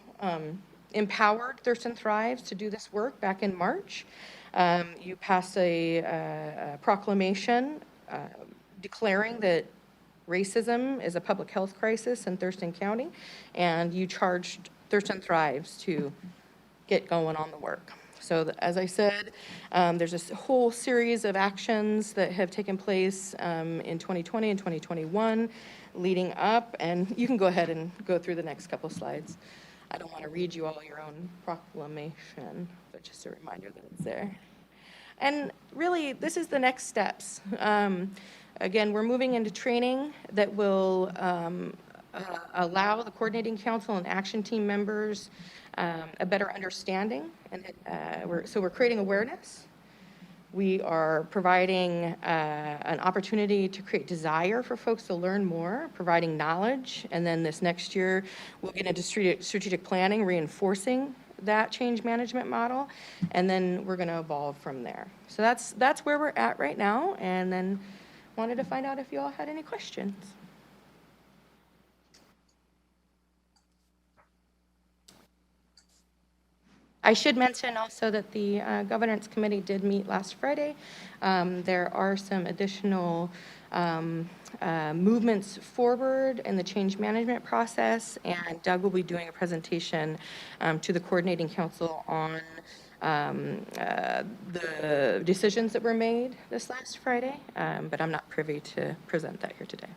empowered Thurston Thrives to do this work back in March. You passed a proclamation declaring that racism is a public health crisis in Thurston County, and you charged Thurston Thrives to get going on the work. So as I said, there's this whole series of actions that have taken place in 2020 and 2021 leading up, and you can go ahead and go through the next couple slides. I don't want to read you all your own proclamation, but just a reminder that it's there. And really, this is the next steps. Again, we're moving into training that will allow the coordinating council and action team members a better understanding. And we're creating awareness. We are providing an opportunity to create desire for folks to learn more, providing knowledge. And then this next year, we'll get into strategic planning, reinforcing that change management model. And then we're going to evolve from there. So that's where we're at right now. And then wanted to find out if you all had any questions. I should mention also that the governance committee did meet last Friday. There are some additional movements forward in the change management process, and Doug will be doing a presentation to the coordinating council on the decisions that were made this last Friday, but I'm not privy to present that here today.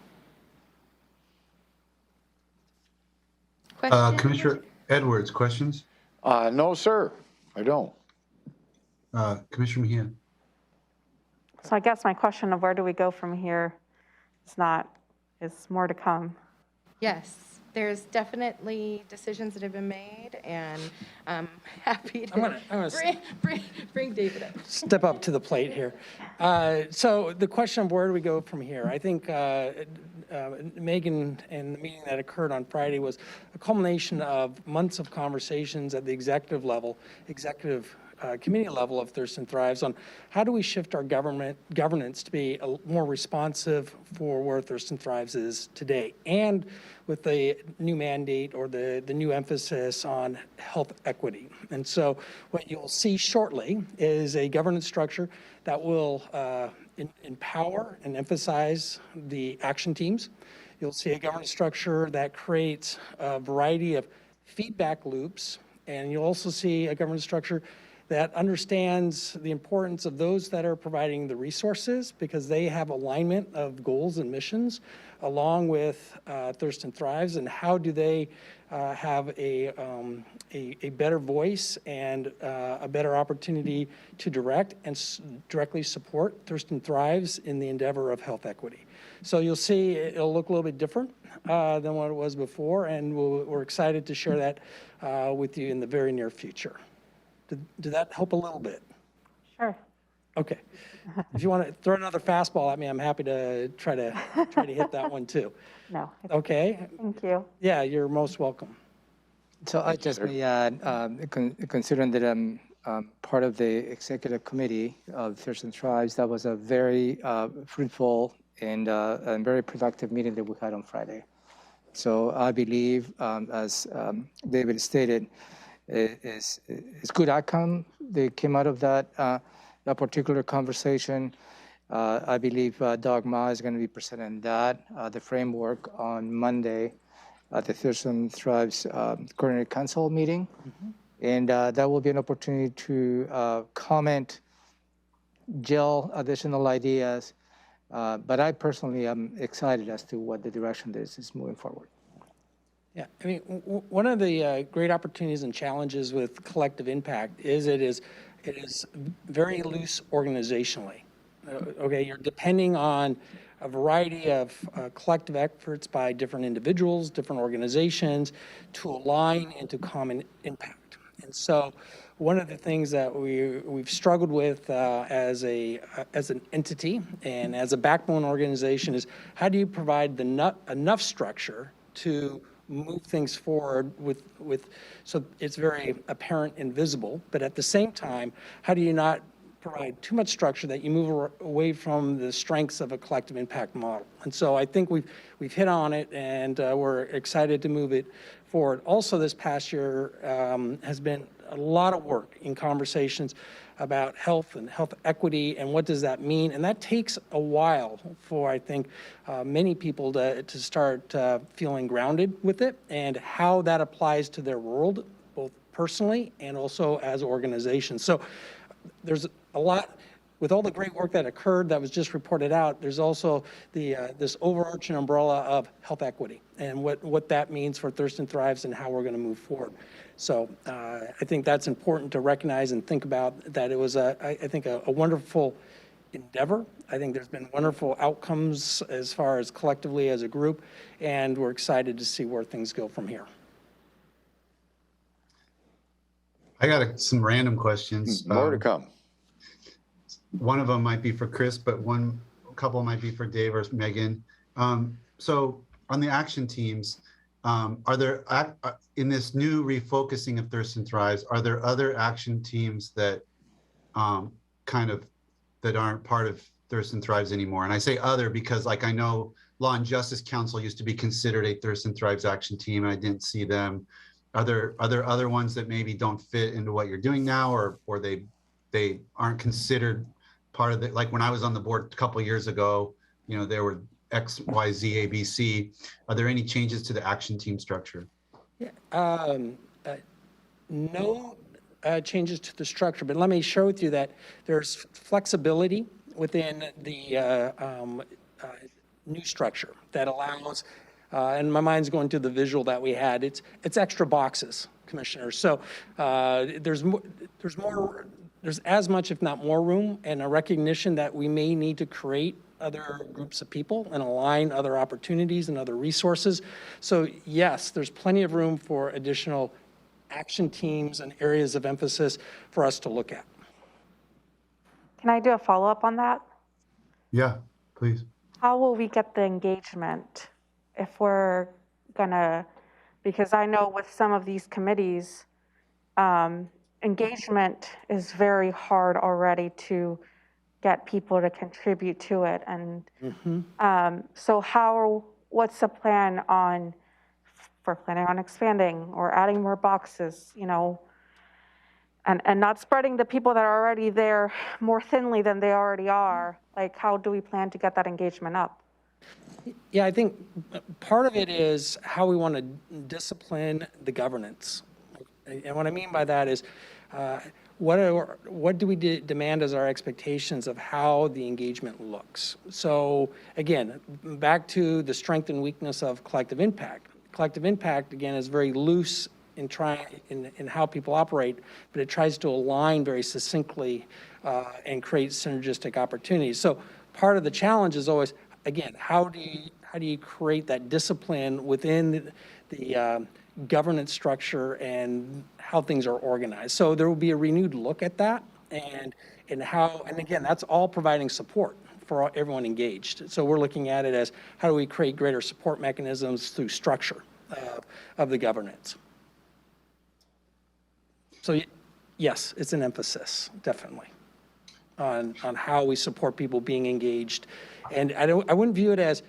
Questions? Commissioner Edwards, questions? No, sir, I don't. Commissioner Mejia. So I guess my question of where do we go from here is more to come. Yes, there's definitely decisions that have been made, and I'm happy to bring David up. Step up to the plate here. So the question of where do we go from here? I think Megan and the meeting that occurred on Friday was a culmination of months of conversations at the executive committee level of Thurston Thrives on how do we shift our governance to be more responsive for where Thurston Thrives is today, and with the new mandate or the new emphasis on health equity. And so what you'll see shortly is a governance structure that will empower and emphasize the action teams. You'll see a governance structure that creates a variety of feedback loops, and you'll also see a governance structure that understands the importance of those that are providing the resources, because they have alignment of goals and missions along with Thurston Thrives, and how do they have a better voice and a better opportunity to direct and directly support Thurston Thrives in the endeavor of health equity. So you'll see it'll look a little bit different than what it was before, and we're excited to share that with you in the very near future. Did that help a little bit? Sure. Okay. If you want to throw another fastball at me, I'm happy to try to hit that one too. No. Okay. Thank you. Yeah, you're most welcome. So I just may add, considering that I'm part of the executive committee of Thurston Thrives, that was a very fruitful and very productive meeting that we had on Friday. So I believe, as David stated, is good outcome that came out of that particular conversation. I believe Doug Ma is going to be presenting the framework on Monday at the Thurston Thrives Coordinating Council meeting. Mm-hmm. And that will be an opportunity to comment, gel additional ideas. But I personally am excited as to what the direction this is moving forward. Yeah, I mean, one of the great opportunities and challenges with collective impact is it is very loose organizationally. Okay, you're depending on a variety of collective efforts by different individuals, different organizations to align into common impact. And so one of the things that we've struggled with as an entity and as a backbone organization is how do you provide enough structure to move things forward with so it's very apparent and visible, but at the same time, how do you not provide too much structure that you move away from the strengths of a collective impact model? And so I think we've hit on it, and we're excited to move it forward. Also, this past year has been a lot of work in conversations about health and health equity and what does that mean. And that takes a while for, I think, many people to start feeling grounded with it and how that applies to their world, both personally and also as organizations. So there's a lot, with all the great work that occurred that was just reported out, there's also this overarching umbrella of health equity and what that means for Thurston Thrives and how we're going to move forward. So I think that's important to recognize and think about that it was, I think, a wonderful endeavor. I think there's been wonderful outcomes as far as collectively as a group, and we're excited to see where things go from here. I got some random questions. More to come. One of them might be for Chris, but a couple might be for Dave or Megan. So on the action teams, are there, in this new refocusing of Thurston Thrives, are there other action teams that that aren't part of Thurston Thrives anymore? And I say other because, like, I know Law and Justice Council used to be considered a Thurston Thrives action team, and I didn't see them. Are there other ones that maybe don't fit into what you're doing now, or they aren't considered part of it? Like when I was on the board a couple of years ago, you know, there were X, Y, Z, A, B, C. Are there any changes to the action team structure? Yeah, no changes to the structure, but let me share with you that there's flexibility within the new structure that allows, and my mind's going to the visual that we had. It's extra boxes, Commissioners. So there's as much, if not more, room and a recognition that we may need to create other groups of people and align other opportunities and other resources. So yes, there's plenty of room for additional action teams and areas of emphasis for us to look at. Can I do a follow-up on that? Yeah, please. How will we get the engagement if we're gonna, because I know with some of these committees, engagement is very hard already to get people to contribute to it. And so what's the plan for planning on expanding or adding more boxes, you know, and not spreading the people that are already there more thinly than they already are? Like, how do we plan to get that engagement up? Yeah, I think part of it is how we want to discipline the governance. And what I mean by that is, what do we demand as our expectations of how the engagement looks? So again, back to the strength and weakness of collective impact. Collective impact, again, is very loose in how people operate, but it tries to align very succinctly and create synergistic opportunities. So part of the challenge is always, again, how do you create that discipline within the governance structure and how things are organized? So there will be a renewed look at that and again, that's all providing support for everyone engaged. So we're looking at it as how do we create greater support mechanisms through structure of the governance. So yes, it's an emphasis, definitely, on how we support people being engaged. And I wouldn't view it as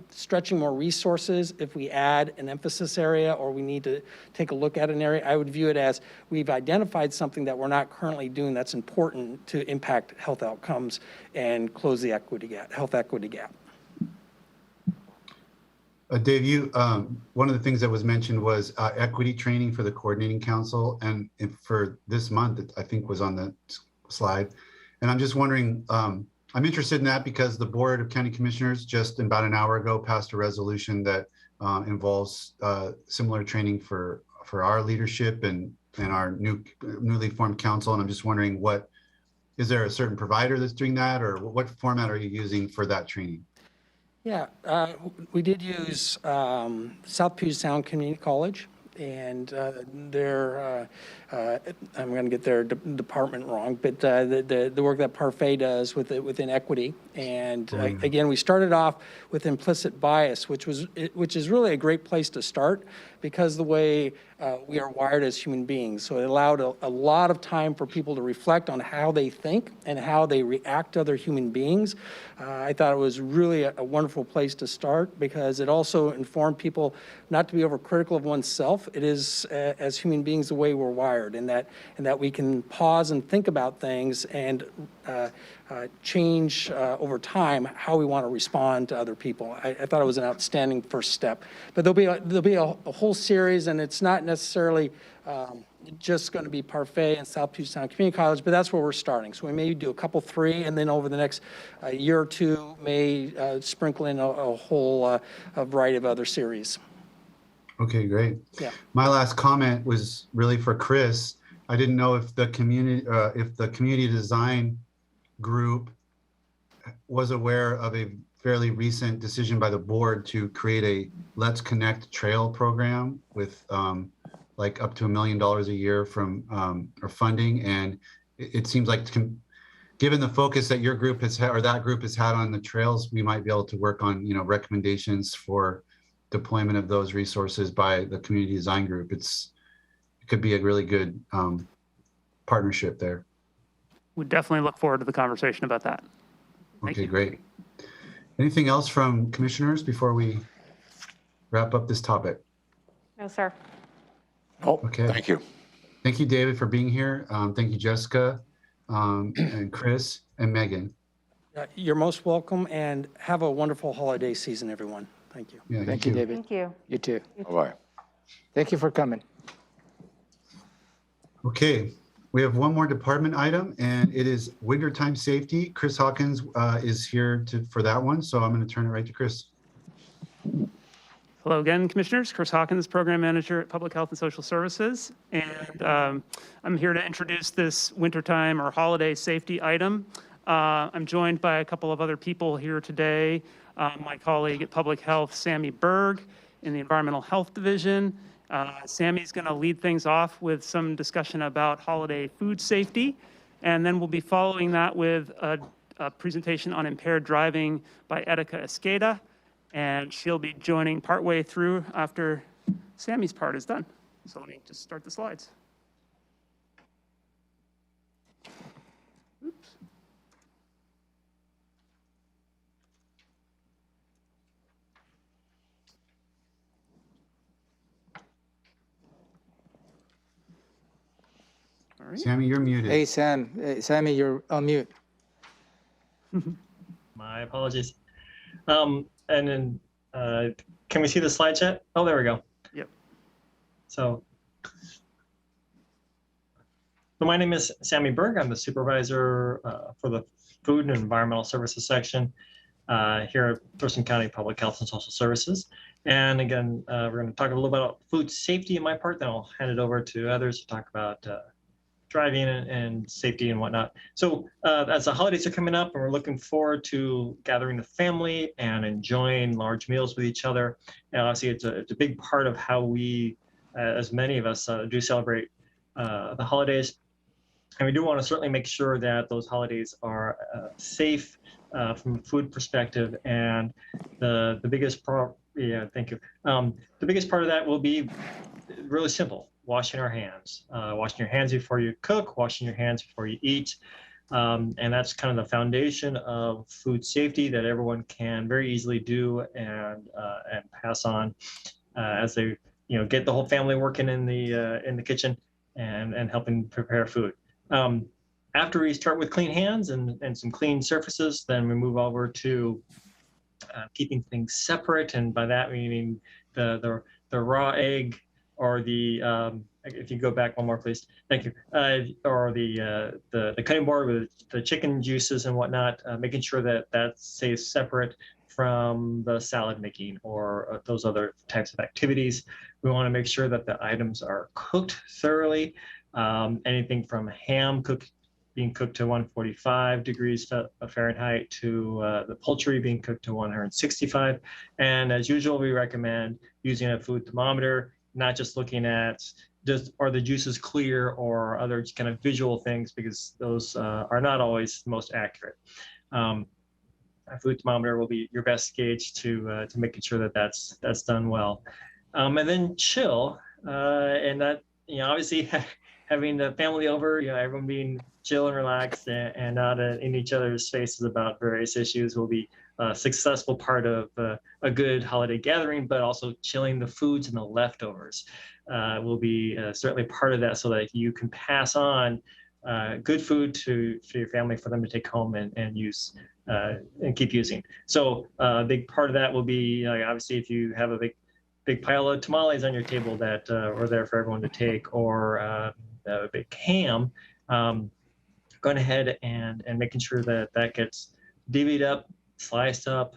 stretching more resources if we add an emphasis area or we need to take a look at an area. I would view it as we've identified something that we're not currently doing that's important to impact health outcomes and close the health equity gap. Dave, one of the things that was mentioned was equity training for the coordinating council, and for this month, I think was on the slide. And I'm just wondering, I'm interested in that because the Board of County Commissioners just about an hour ago passed a resolution that involves similar training for our leadership and our newly formed council. And I'm just wondering, is there a certain provider that's doing that, or what format are you using for that training? Yeah, we did use South Puget Sound Community College and their, I'm going to get their department wrong, but the work that Parfait does within equity. And again, we started off with implicit bias, which is really a great place to start because the way we are wired as human beings. So it allowed a lot of time for people to reflect on how they think and how they react to other human beings. I thought it was really a wonderful place to start because it also informed people not to be overcritical of oneself. It is, as human beings, the way we're wired, and that we can pause and think about things and change over time how we want to respond to other people. I thought it was an outstanding first step. But there'll be a whole series, and it's not necessarily just going to be Parfait and South Puget Sound Community College, but that's where we're starting. So we may do a couple, 3, and then over the next year or 2, may sprinkle in a whole a variety of other series. Okay, great. Yeah. My last comment was really for Chris. I didn't know if the community design group was aware of a fairly recent decision by the board to create a Let's Connect trail program with like up to $1 million a year from or funding. And it seems like given the focus that your group has had, or that group has had on the trails, we might be able to work on, recommendations for deployment of those resources by the community design group. It could be a really good partnership there. We definitely look forward to the conversation about that. Thank Okay, you. great. Anything else from commissioners before we wrap up this topic? No, sir. Oh, okay. Thank you. Thank you, David, for being here. Thank you, Jessica, and Chris, and Megan. You're most welcome, and have a wonderful holiday season, everyone. Thank you. Yeah, Thank you, David. Thank you. You too. Bye-bye. Thank you for coming. Okay, we have one more department item, and it is wintertime safety. Chris Hawkins is here for that one, so I'm going to turn it right to Chris. Hello again, Commissioners. Chris Hawkins, Program Manager at Public Health and Social Services. And I'm here to introduce this wintertime or holiday safety item. I'm joined by a couple of other people here today. My colleague at Public Health, Sammy Berg, in the Environmental Health Division. Sammy's going to lead things off with some discussion about holiday food safety. And then we'll be following that with a presentation on impaired driving by Etika Esqueda. And she'll be joining partway through after Sammy's part is done. So let me just start the slides. Oops. All right. Sammy, you're muted. Hey, Sam. Hey, Sammy, you're on mute. My apologies. And then, can we see the slide yet? Oh, there we go. Yep. So my name is Sammy Berg. I'm the supervisor for the Food and Environmental Services section here at Thurston County Public Health and Social Services. And again, we're going to talk a little bit about food safety in my part, then I'll hand it over to others to talk about driving and safety and whatnot. So as the holidays are coming up and we're looking forward to gathering the family and enjoying large meals with each other, and obviously it's a big part of how we, as many of us do celebrate the holidays. And we do want to certainly make sure that those holidays are safe from a food perspective. And the biggest part, thank you. The biggest part of that will be really simple. Washing our hands, washing your hands before you cook, washing your hands before you eat. And that's kind of the foundation of food safety that everyone can very easily do and pass on as they get the whole family working in the kitchen and helping prepare food. After we start with clean hands and some clean surfaces, then we move over to keeping things separate. And by that we mean the raw egg, or the if you go back one more, please, thank you, or the cutting board with the chicken juices and whatnot, making sure that that stays separate from the salad making or those other types of activities. We want to make sure that the items are cooked thoroughly. Anything from ham being cooked to 145 degrees Fahrenheit to the poultry being cooked to 165. And as usual, we recommend using a food thermometer not just looking at are the juices clear or other kind of visual things, because those are not always the most accurate. A food thermometer will be your best gauge to making sure that that's done well. And then chill, and that, obviously having the family over, everyone being chill and relaxed and not in each other's faces about various issues will be a successful part of a good holiday gathering, but also chilling the foods and the leftovers will be certainly part of that, so that you can pass on good food to your family for them to take home and use and keep using. So a big part of that will be, obviously, if you have a big pile of tamales on your table that are there for everyone to take, or a big ham, going ahead and making sure that gets divvied up, sliced up,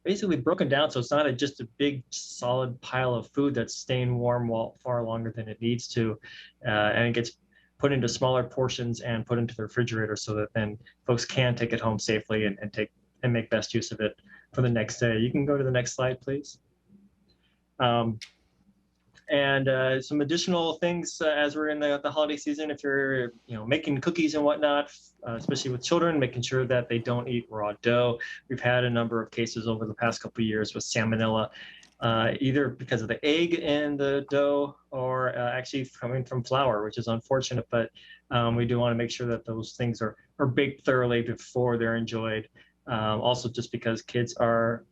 basically broken down, so it's not just a big solid pile of food that's staying warm far longer than it needs to, and it gets put into smaller portions and put into the refrigerator, so that then folks can take it home safely and make best use of it for the next day. You can go to the next slide, please. And some additional things as we're in the holiday season, if you're making cookies and whatnot, especially with children, making sure that they don't eat raw dough. We've had a number of cases over the past couple of years with salmonella, either because of the egg in the dough or actually coming from flour, which is unfortunate, but we do want to make sure that those things are baked thoroughly before they're enjoyed. Also, just because kids are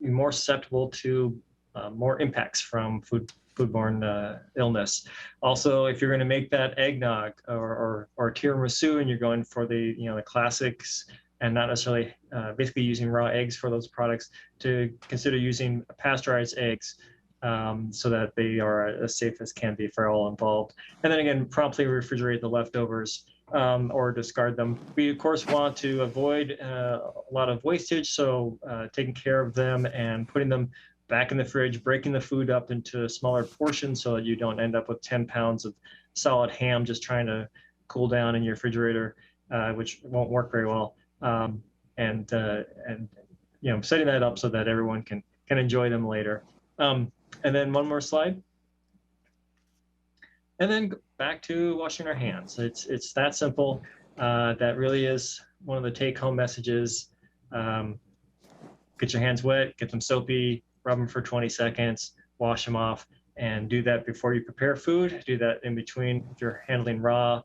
more susceptible to more impacts from foodborne illness. Also, if you're going to make that eggnog or tiramisu, and you're going for the the classics and not necessarily basically using raw eggs for those products, to consider using pasteurized eggs, so that they are as safe as can be for all involved. And then again, promptly refrigerate the leftovers or discard them. We of course want to avoid a lot of wastage, so taking care of them and putting them back in the fridge, breaking the food up into smaller portions so that you don't end up with 10 pounds of solid ham just trying to cool down in your refrigerator, which won't work very well. And setting that up so that everyone can enjoy them later. And then one more slide. And then back to washing our hands. It's that simple. That really is one of the take-home messages. Get your hands wet, get them soapy, rub them for 20 seconds, wash them off, and do that before you prepare food. Do that in between if you're handling raw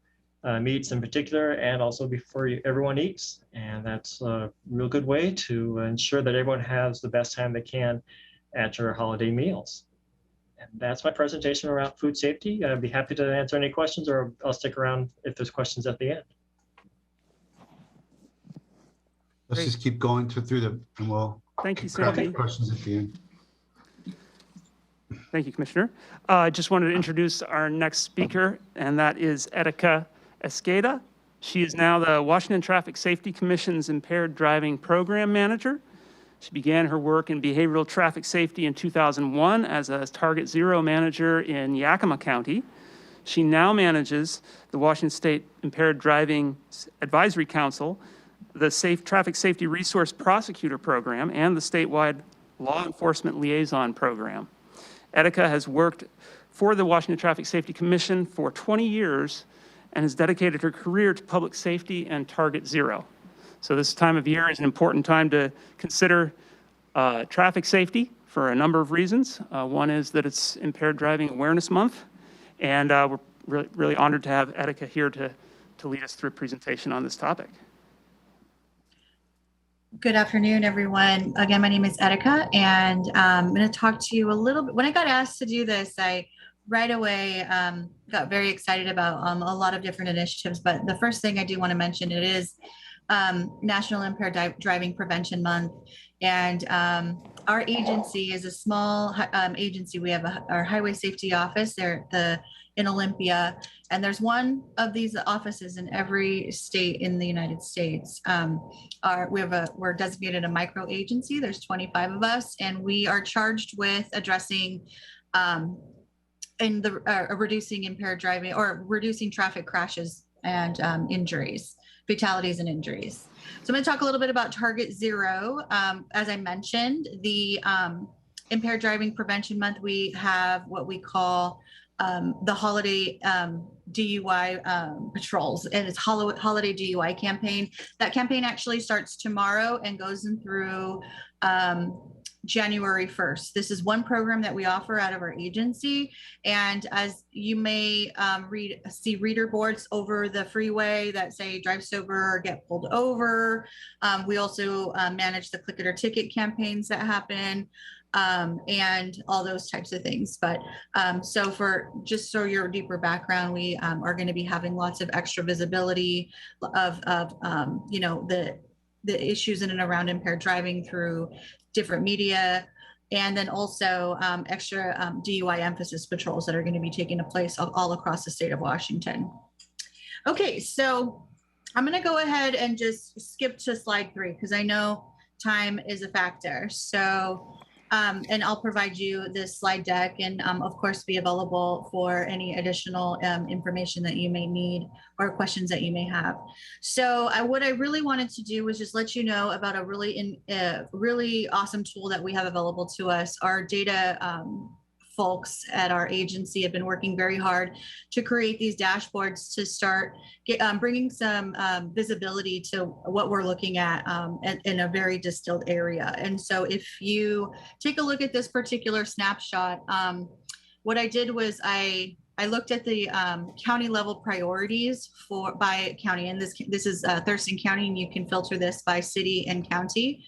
meats in particular, and also before everyone eats. And that's a real good way to ensure that everyone has the best time they can at your holiday meals. And that's my presentation around food safety. I'd be happy to answer any questions, or I'll stick around if there's questions at the end. Let's just keep going through them, and we'll Thank you, grab Sandy. questions at the end. Thank you, Commissioner. I just wanted to introduce our next speaker, and that is Etika Esqueda. She is now the Washington Traffic Safety Commission's Impaired Driving Program Manager. She began her work in behavioral traffic safety in 2001 as a Target Zero manager in Yakima County. She now manages the Washington State Impaired Driving Advisory Council, the Traffic Safety Resource Prosecutor Program, and the statewide Law Enforcement Liaison Program. Etika has worked for the Washington Traffic Safety Commission for 20 years and has dedicated her career to public safety and Target Zero. So this time of year is an important time to consider traffic safety for a number of reasons. One is that it's Impaired Driving Awareness Month, and we're really honored to have Etika here to lead us through a presentation on this topic. Good afternoon, everyone. Again, my name is Etika, and I'm going to talk to you a little bit. When I got asked to do this, I right away got very excited about a lot of different initiatives. But the first thing I do want to mention, it is National Impaired Driving Prevention Month. And our agency is a small agency. We have our Highway Safety Office there in Olympia, and there's one of these offices in every state in the United States. We're designated a micro agency. There's 25 of us, and we are charged with addressing reducing impaired driving or reducing traffic crashes and injuries, fatalities and injuries. So I'm going to talk a little bit about Target Zero. As I mentioned, the Impaired Driving Prevention Month, we have what we call the holiday DUI patrols, and it's holiday DUI campaign. That campaign actually starts tomorrow and goes in through January 1st. This is one program that we offer out of our agency. And as you may see reader boards over the freeway that say drive sober or get pulled over. We also manage the click it or ticket campaigns that happen. And all those types of things. But so so your deeper background, we are going to be having lots of extra visibility of you know, the issues in and around impaired driving through different media, and then also extra DUI emphasis patrols that are going to be taking place all across the state of Washington. Okay, so I'm going to go ahead and just skip to slide 3 because I know time is a factor. So and I'll provide you this slide deck and of course be available for any additional information that you may need or questions that you may have. So what I really wanted to do was just let you know about a really awesome tool that we have available to us. Our data folks at our agency have been working very hard to create these dashboards to start bringing some visibility to what we're looking at in a very distilled area. And so if you take a look at this particular snapshot, what I did was I looked at the county level priorities by county, and this is Thurston County, and you can filter this by city and county.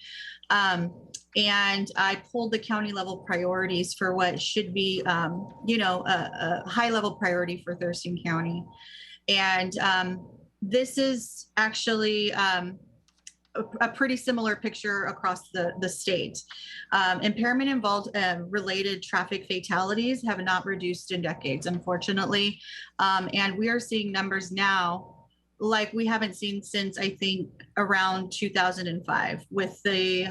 And I pulled the county level priorities for what should be, you know, a high level priority for Thurston County. And this is actually a pretty similar picture across the state. Impairment involved related traffic fatalities have not reduced in decades, unfortunately. And we are seeing numbers now like we haven't seen since I think around 2005 with the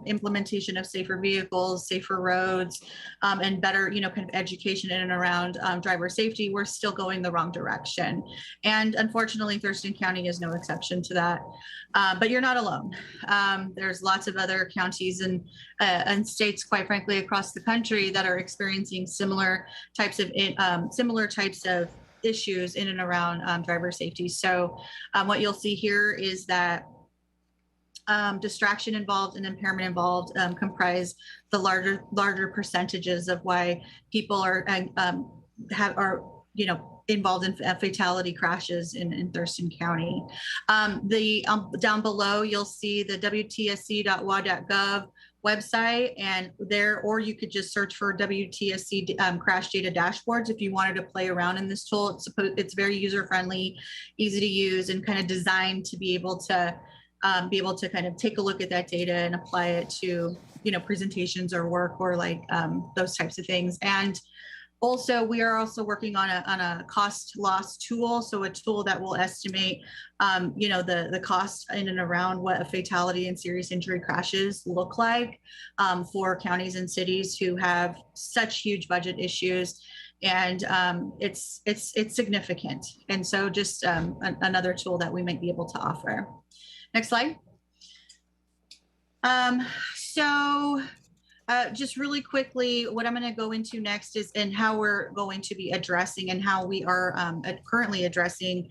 implementation of safer vehicles, safer roads, and better, you know, kind of education in and around driver safety. We're still going the wrong direction. And unfortunately, Thurston County is no exception to that. But you're not alone. There's lots of other counties and states, quite frankly, across the country that are experiencing similar types of issues in and around driver safety. So what you'll see here is that distraction involved and impairment involved comprise the larger percentages of why people are you know, involved in fatality crashes in Thurston County. Down below, you'll see the WTSC.wa.gov website, and there, or you could just search for WTSC crash data dashboards if you wanted to play around in this tool. It's very user friendly, easy to use, and kind of designed to be able to kind of take a look at that data and apply it to, you know, presentations or work or like those types of things. And also, we are also working on a cost loss tool. So a tool that will estimate, you know, the cost in and around what a fatality and serious injury crashes look like for counties and cities who have such huge budget issues. And it's significant. And so just another tool that we might be able to offer. Next slide. Just really quickly, what I'm going to go into next is and how we're going to be addressing and how we are currently addressing,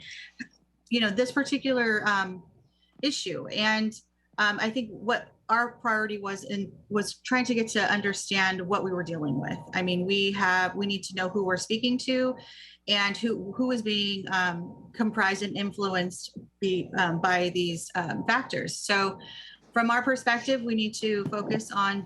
you know, this particular issue. And I think what our priority was trying to get to understand what we were dealing with. I mean, we need to know who we're speaking to and who is being comprised and influenced by these factors. So from our perspective, we need to focus on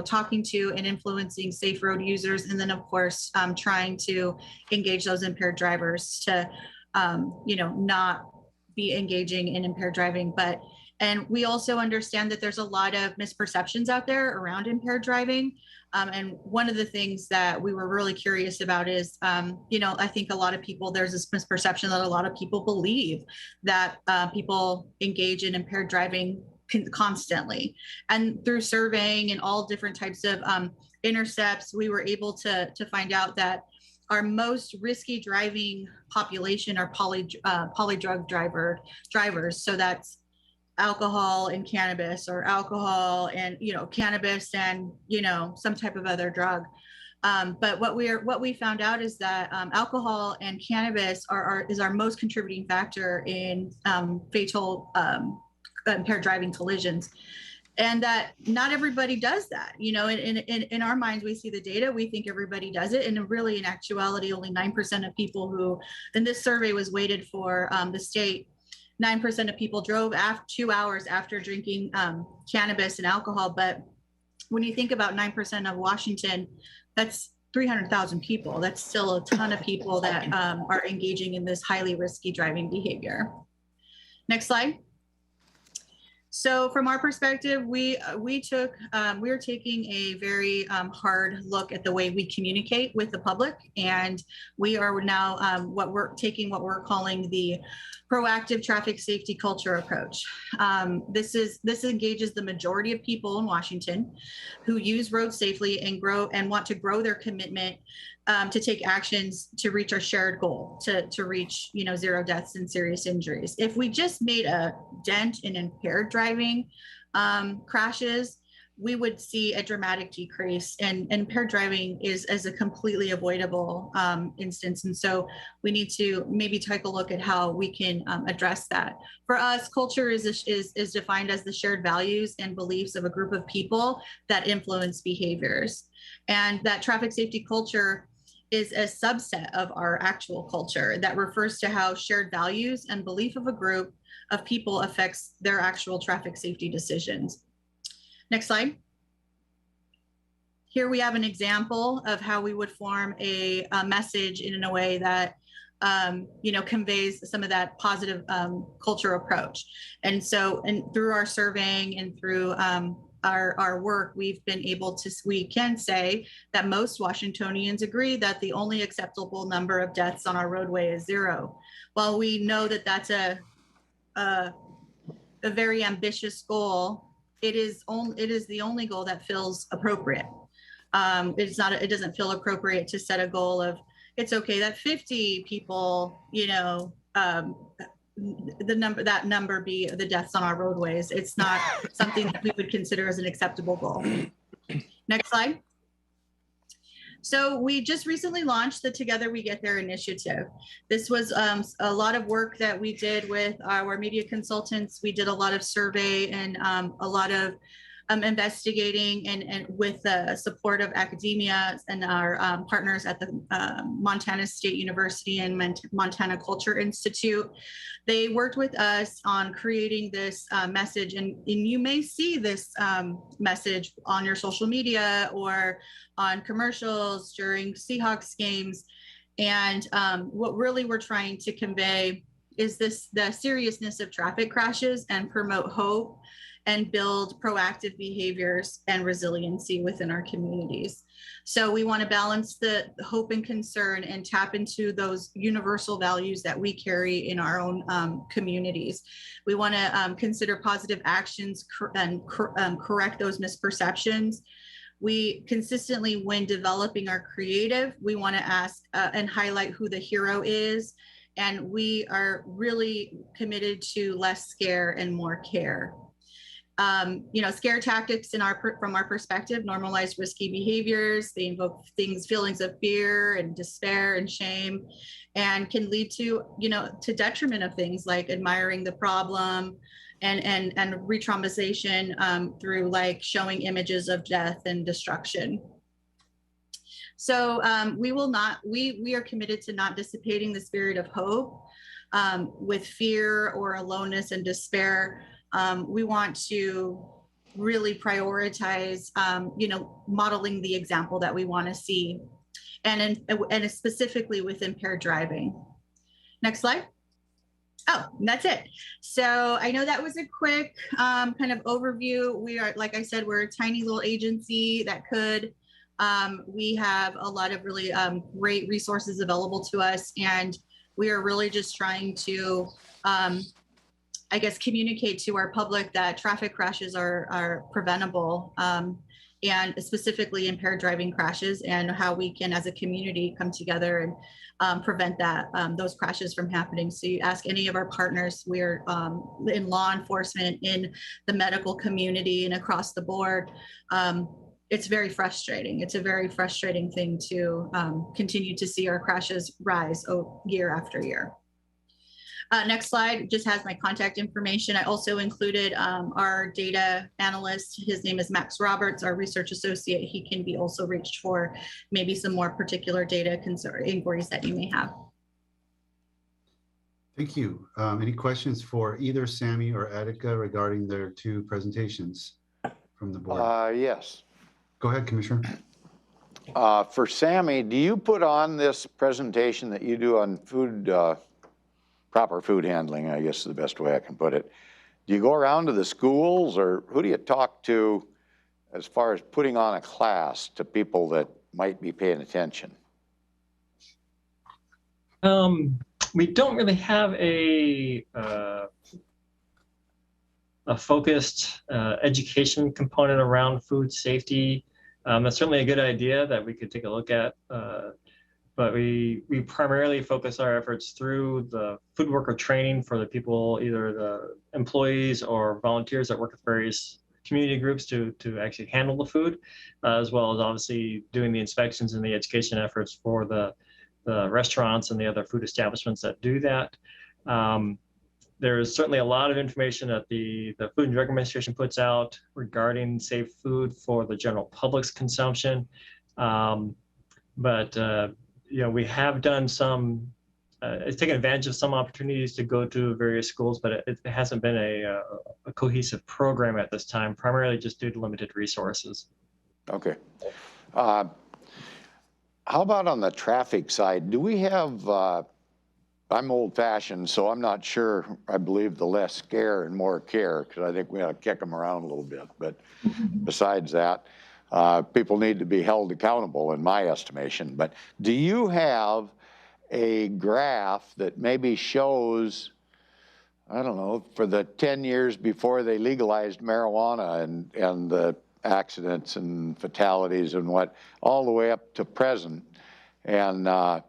talking to and influencing safe road users, and then of course trying to engage those impaired drivers to, not be engaging in impaired driving. And we also understand that there's a lot of misperceptions out there around impaired driving. And one of the things that we were really curious about is, I think a lot of people, there's this misperception that a lot of people believe that people engage in impaired driving constantly. And through surveying and all different types of intercepts, we were able to find out that our most risky driving population are polydrug drivers. So that's alcohol and cannabis, or alcohol and, cannabis and, some type of other drug. But what we found out is that alcohol and cannabis is our most contributing factor in fatal impaired driving collisions. And that not everybody does that. In our minds, we see the data, we think everybody does it. And really, in actuality, only 9% of people who, and this survey was weighted for the state, 9% of people drove 2 hours after drinking cannabis and alcohol. But when you think about 9% of Washington, that's 300,000 people. That's still a ton of people that are engaging in this highly risky driving behavior. Next slide. So from our perspective, we are taking a very hard look at the way we communicate with the public, and we are now what we're calling the proactive traffic safety culture approach. This engages the majority of people in Washington who use roads safely and want to grow their commitment to take actions to reach our shared goal, to reach 0 deaths and serious injuries. If we just made a dent in impaired driving crashes, we would see a dramatic decrease, and impaired driving is a completely avoidable instance. And so we need to maybe take a look at how we can address that. For us, culture is defined as the shared values and beliefs of a group of people that influence behaviors. And that traffic safety culture is a subset of our actual culture that refers to how shared values and belief of a group of people affects their actual traffic safety decisions. Next slide. Here we have an example of how we would form a message in a way that conveys some of that positive culture approach. And so, through our surveying and through our work, we can say that most Washingtonians agree that the only acceptable number of deaths on our roadway is 0. While we know that that's a very ambitious goal, it is the only goal that feels appropriate. It doesn't feel appropriate to set a goal of, it's okay that 50 people, that number be the deaths on our roadways. It's not something that we would consider as an acceptable goal. Next slide. So we just recently launched the Together We Get There initiative. This was a lot of work that we did with our media consultants. We did a lot of survey and a lot of investigating and with the support of academia and our partners at the Montana State University and Montana Culture Institute. They worked with us on creating this message, and you may see this message on your social media or on commercials during Seahawks games. And what really we're trying to convey is the seriousness of traffic crashes and promote hope and build proactive behaviors and resiliency within our communities. So we want to balance the hope and concern and tap into those universal values that we carry in our own communities. We want to consider positive actions and correct those misperceptions. We consistently, when developing our creative, we want to ask and highlight who the hero is. And we are really committed to less scare and more care. Scare tactics from our perspective normalize risky behaviors. They invoke feelings of fear and despair and shame, and can lead to detriment of things like admiring the problem and re-traumatization through showing images of death and destruction. So we are committed to not dissipating the spirit of hope with fear or aloneness and despair. We want to really prioritize, modeling the example that we want to see, and specifically with impaired driving. Next slide. Oh, that's it. So I know that was a quick kind of overview. We are, like I said, we're a tiny little agency that could. We have a lot of really great resources available to us, and we are really just trying to communicate to our public that traffic crashes are preventable. and specifically impaired driving crashes, and how we can, as a community, come together and prevent those crashes from happening. So you ask any of our partners, we're in law enforcement, in the medical community, and across the board. It's very frustrating. It's a very frustrating thing to continue to see our crashes rise year after year. Next slide just has my contact information. I also included our data analyst. His name is Max Roberts, our research associate. He can be also reached for maybe some more particular data inquiries that you may have. Thank you. Any questions for either Sammy or Attica regarding their two presentations from the board? Yes. Go ahead, Commissioner. For Sammy, do you put on this presentation that you do on food, proper food handling, I guess is the best way I can put it. Do you go around to the schools, or who do you talk to as far as putting on a class to people that might be paying attention? We don't really have a focused education component around food safety. That's certainly a good idea that we could take a look at, but we primarily focus our efforts through the food worker training for the people, either the employees or volunteers that work with various community groups to actually handle the food, as well as obviously doing the inspections and the education efforts for the restaurants and the other food establishments that do that. There's certainly a lot of information that the Food and Drug Administration puts out regarding safe food for the general public's consumption. But we have done some, it's taken advantage of some opportunities to go to various schools, but it hasn't been a cohesive program at this time, primarily just due to limited resources. Okay. How about on the traffic side? Do we have, I'm old fashioned, so I'm not sure, I believe the less scare and more care, because I think we ought to kick them around a little bit. But besides that, people need to be held accountable in my estimation. But do you have a graph that maybe shows, I don't know, for the 10 years before they legalized marijuana and the accidents and fatalities and what, all the way up to present, and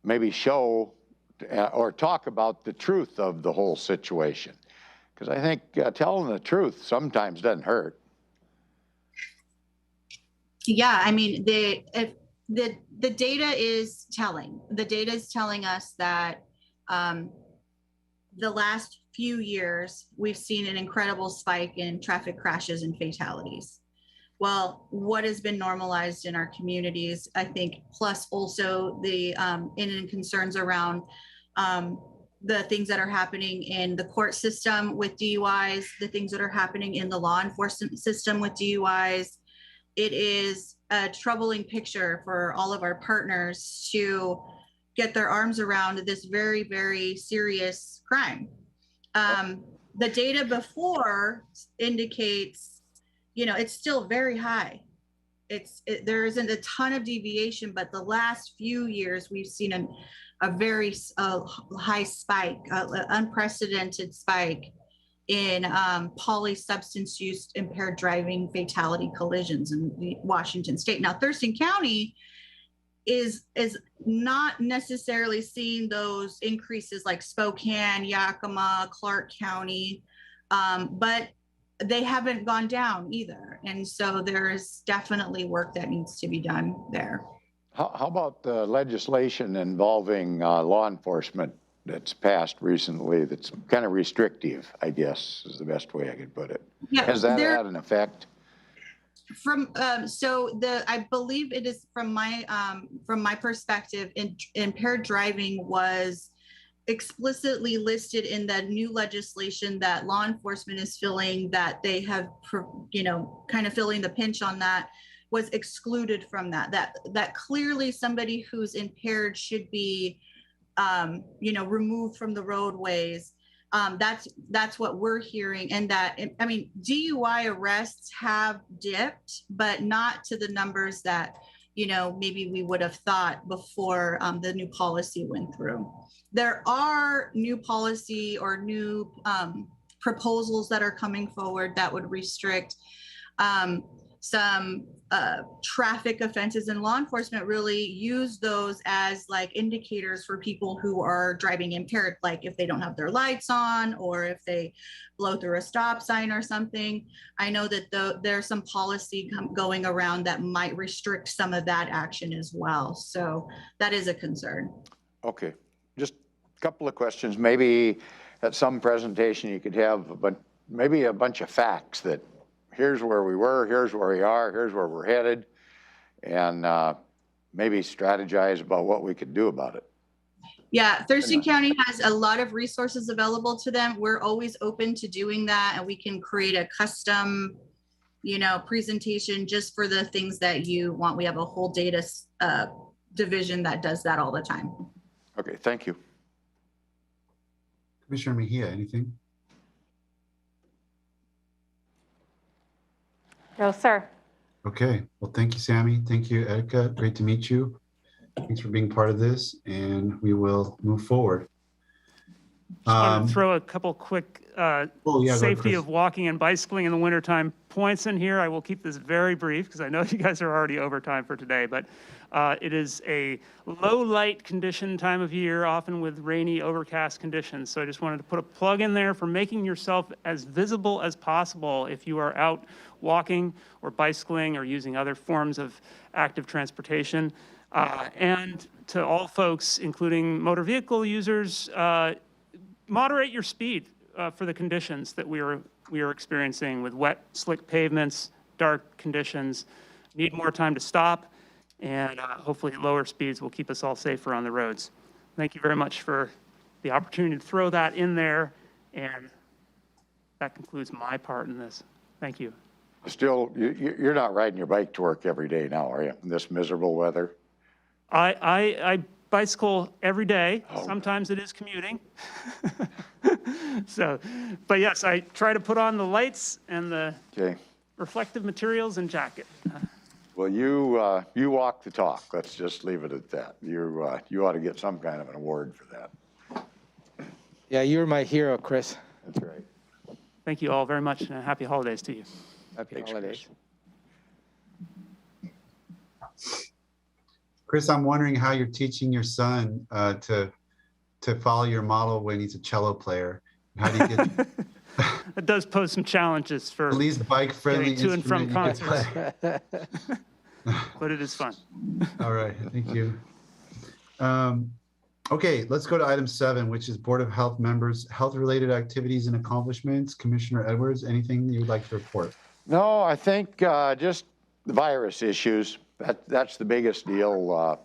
maybe show or talk about the truth of the whole situation? Because I think telling the truth sometimes doesn't hurt. Yeah, I mean, the data is telling. The data is telling us that the last few years, we've seen an incredible spike in traffic crashes and fatalities. Well, what has been normalized in our communities, I think, plus also the concerns around the things that are happening in the court system with DUIs, the things that are happening in the law enforcement system with DUIs. It is a troubling picture for all of our partners to get their arms around this very, very serious crime. The data before indicates, it's still very high. There isn't a ton of deviation, but the last few years we've seen a very high spike, unprecedented spike in polysubstance use impaired driving fatality collisions in Washington State. Now, Thurston County is not necessarily seeing those increases like Spokane, Yakima, Clark County, but they haven't gone down either. And so there is definitely work that needs to be done there. How about the legislation involving law enforcement that's passed recently that's kind of restrictive, I guess, is the best way I could put it? Yeah, has that had an effect? I believe it is from my perspective, impaired driving was explicitly listed in the new legislation that law enforcement is feeling that they have, kind of feeling the pinch on that, was excluded from that clearly somebody who's impaired should be, removed from the roadways. That's what we're hearing. And that, I mean, DUI arrests have dipped, but not to the numbers that, maybe we would have thought before the new policy went through. There are new policy or new proposals that are coming forward that would restrict some traffic offenses, and law enforcement really use those as like indicators for people who are driving impaired, like if they don't have their lights on or if they blow through a stop sign or something. I know that there's some policy going around that might restrict some of that action as well. So that is a concern. Okay, just a couple of questions. Maybe at some presentation you could have, but maybe a bunch of facts that here's where we were, here's where we are, here's where we're headed, and maybe strategize about what we could do about it. Yeah, Thurston County has a lot of resources available to them. We're always open to doing that, and we can create a custom, presentation just for the things that you want. We have a whole data division that does that all the time. Okay, thank you. Commissioner Mejia, anything? No, sir. Okay, well, thank you, Sammy. Thank you, Erica. Great to meet you. Thanks for being part of this, and we will move forward. Just want to throw a couple quick safety of walking and bicycling in the wintertime points in here. I will keep this very brief because I know you guys are already over time for today, but it is a low light condition time of year, often with rainy, overcast conditions. So I just wanted to put a plug in there for making yourself as visible as possible if you are out walking or bicycling or using other forms of active transportation. And to all folks, including motor vehicle users, moderate your speed for the conditions that we are experiencing with wet, slick pavements, dark conditions. Need more time to stop, and hopefully lower speeds will keep us all safer on the roads. Thank you very much for the opportunity to throw that in there, and that concludes my part in this. Thank you. Still, you're not riding your bike to work every day now, are you, in this miserable weather? I bicycle every day. Oh. Sometimes it is commuting. So, but yes, I try to put on the lights and the reflective materials and jacket. Well, you walk the talk. Let's just leave it at that. You ought to get some kind of an award for that. Yeah, you're my hero, Chris. That's right. Thank you all very much, and happy holidays to you. Happy holidays. Chris, I'm wondering how you're teaching your son to follow your model when he's a cello player. How do you get? It does pose some challenges for at least bike-friendly to and from concerts, but it is fun. All right, thank you. Okay, let's go to item 7, which is Board of Health members' health-related activities and accomplishments. Commissioner Edwards, anything you would like to report? No, I think just the virus issues. That's the biggest deal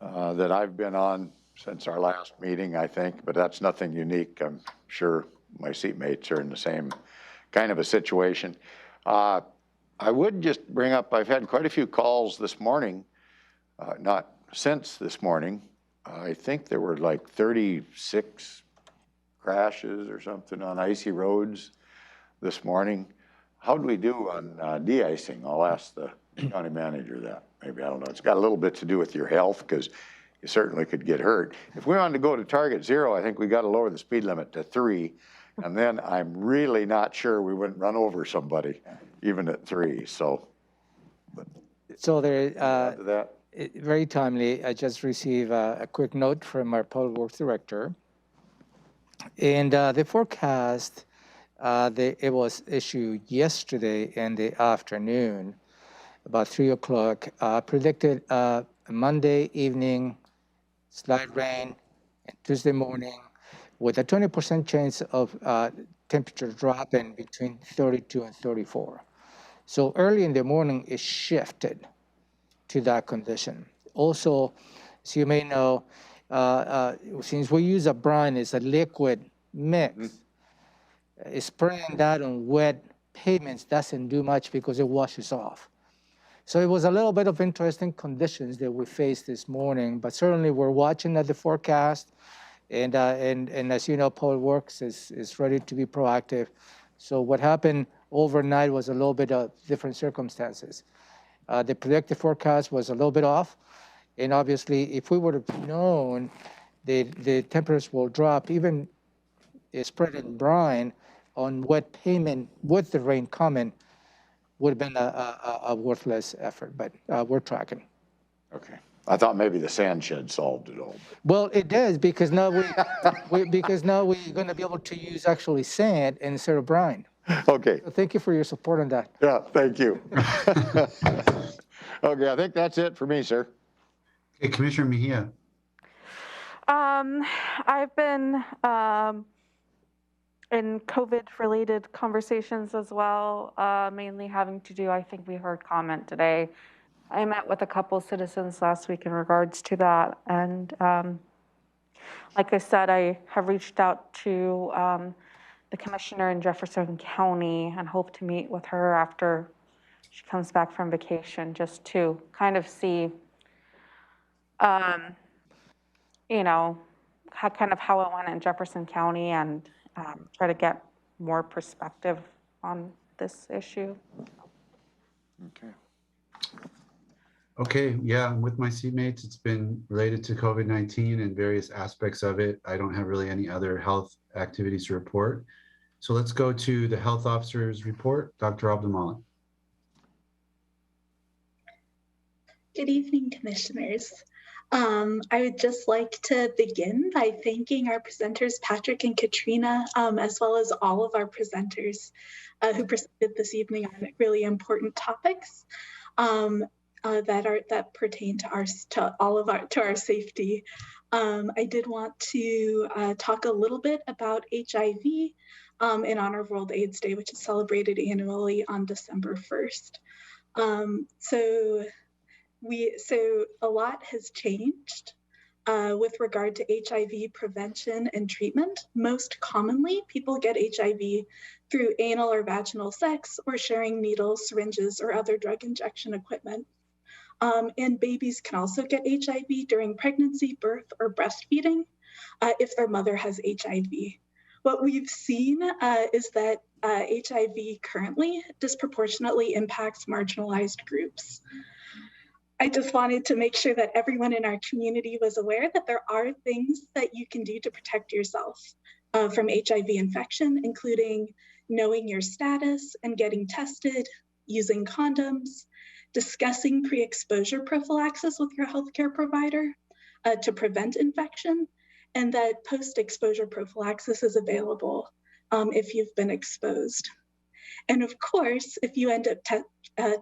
that I've been on since our last meeting, I think, but that's nothing unique. I'm sure my seatmates are in the same kind of a situation. I would just bring up, I've had quite a few calls this morning, not since this morning. I think there were like 36 crashes or something on icy roads this morning. How do we do on de-icing? I'll ask the county manager that. Maybe, I don't know. It's got a little bit to do with your health because you certainly could get hurt. If we wanted to go to target 0, I think we got to lower the speed limit to 3. And then I'm really not sure we wouldn't run over somebody even at 3. So there, very timely, I just received a quick note from our Public Works Director. And the forecast, it was issued yesterday in the afternoon, about 3 o'clock, predicted Monday evening, slight rain, and Tuesday morning, with a 20% chance of temperature dropping between 32 and 34. So early in the morning, it shifted to that condition. Also, as you may know, since we use a brine, it's a liquid mix. Spraying that on wet pavements doesn't do much because it washes off. So it was a little bit of interesting conditions that we faced this morning, but certainly we're watching at the forecast, and as you know, Public Works is ready to be proactive. So what happened overnight was a little bit of different circumstances. The predicted forecast was a little bit off, and obviously if we would have known the temperatures will drop, even spreading brine on wet pavement with the rain coming, would have been a worthless effort, but we're tracking. Okay. I thought maybe the sand shed solved it all. Well, it does, because now we're going to be able to use actually sand instead of brine. Okay. So thank you for your support on that. Yeah, thank you. Okay, I think that's it for me, sir. Okay, Commissioner Mejia. I've been in COVID-related conversations as well, mainly having to do, I think we heard comment today. I met with a couple of citizens last week in regards to that. And like I said, I have reached out to the commissioner in Jefferson County and hope to meet with her after she comes back from vacation, just to kind of see, you know, how it went in Jefferson County, and try to get more perspective on this issue. Okay. Okay, yeah, I'm with my seatmates. It's been related to COVID-19 and various aspects of it. I don't have really any other health activities to report. So let's go to the health officer's report. Dr. Abdulmalik. Good evening, commissioners. I would just like to begin by thanking our presenters, Patrick and Katrina, as well as all of our presenters who presented this evening on really important topics that pertain to our safety. I did want to talk a little bit about HIV in honor of World AIDS Day, which is celebrated annually on December 1st. So a lot has changed with regard to HIV prevention and treatment. Most commonly, people get HIV through anal or vaginal sex or sharing needles, syringes, or other drug injection equipment. And babies can also get HIV during pregnancy, birth, or breastfeeding if their mother has HIV. What we've seen is that HIV currently disproportionately impacts marginalized groups. I just wanted to make sure that everyone in our community was aware that there are things that you can do to protect yourself from HIV infection, including knowing your status and getting tested, using condoms, discussing pre-exposure prophylaxis with your healthcare provider to prevent infection, and that post-exposure prophylaxis is available if you've been exposed. And of course, if you end up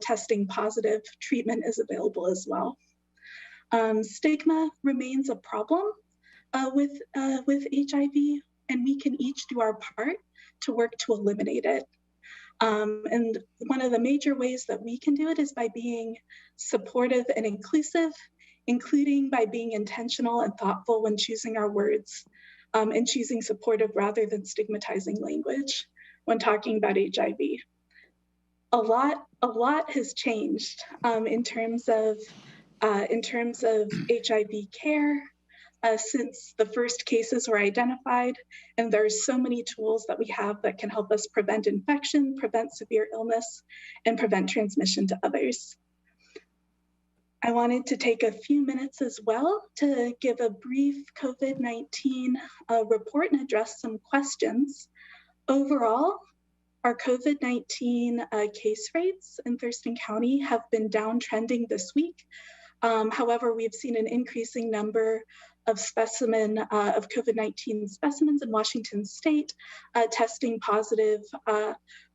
testing positive, treatment is available as well. Stigma remains a problem with HIV, and we can each do our part to work to eliminate it. And one of the major ways that we can do it is by being supportive and inclusive, including by being intentional and thoughtful when choosing our words and choosing supportive rather than stigmatizing language when talking about HIV. A lot has changed in terms of HIV care since the first cases were identified, and there's so many tools that we have that can help us prevent infection, prevent severe illness, and prevent transmission to others. I wanted to take a few minutes as well to give a brief COVID-19 report and address some questions. Overall, our COVID-19 case rates in Thurston County have been downtrending this week. However, we've seen an increasing number of COVID-19 specimens in Washington State testing positive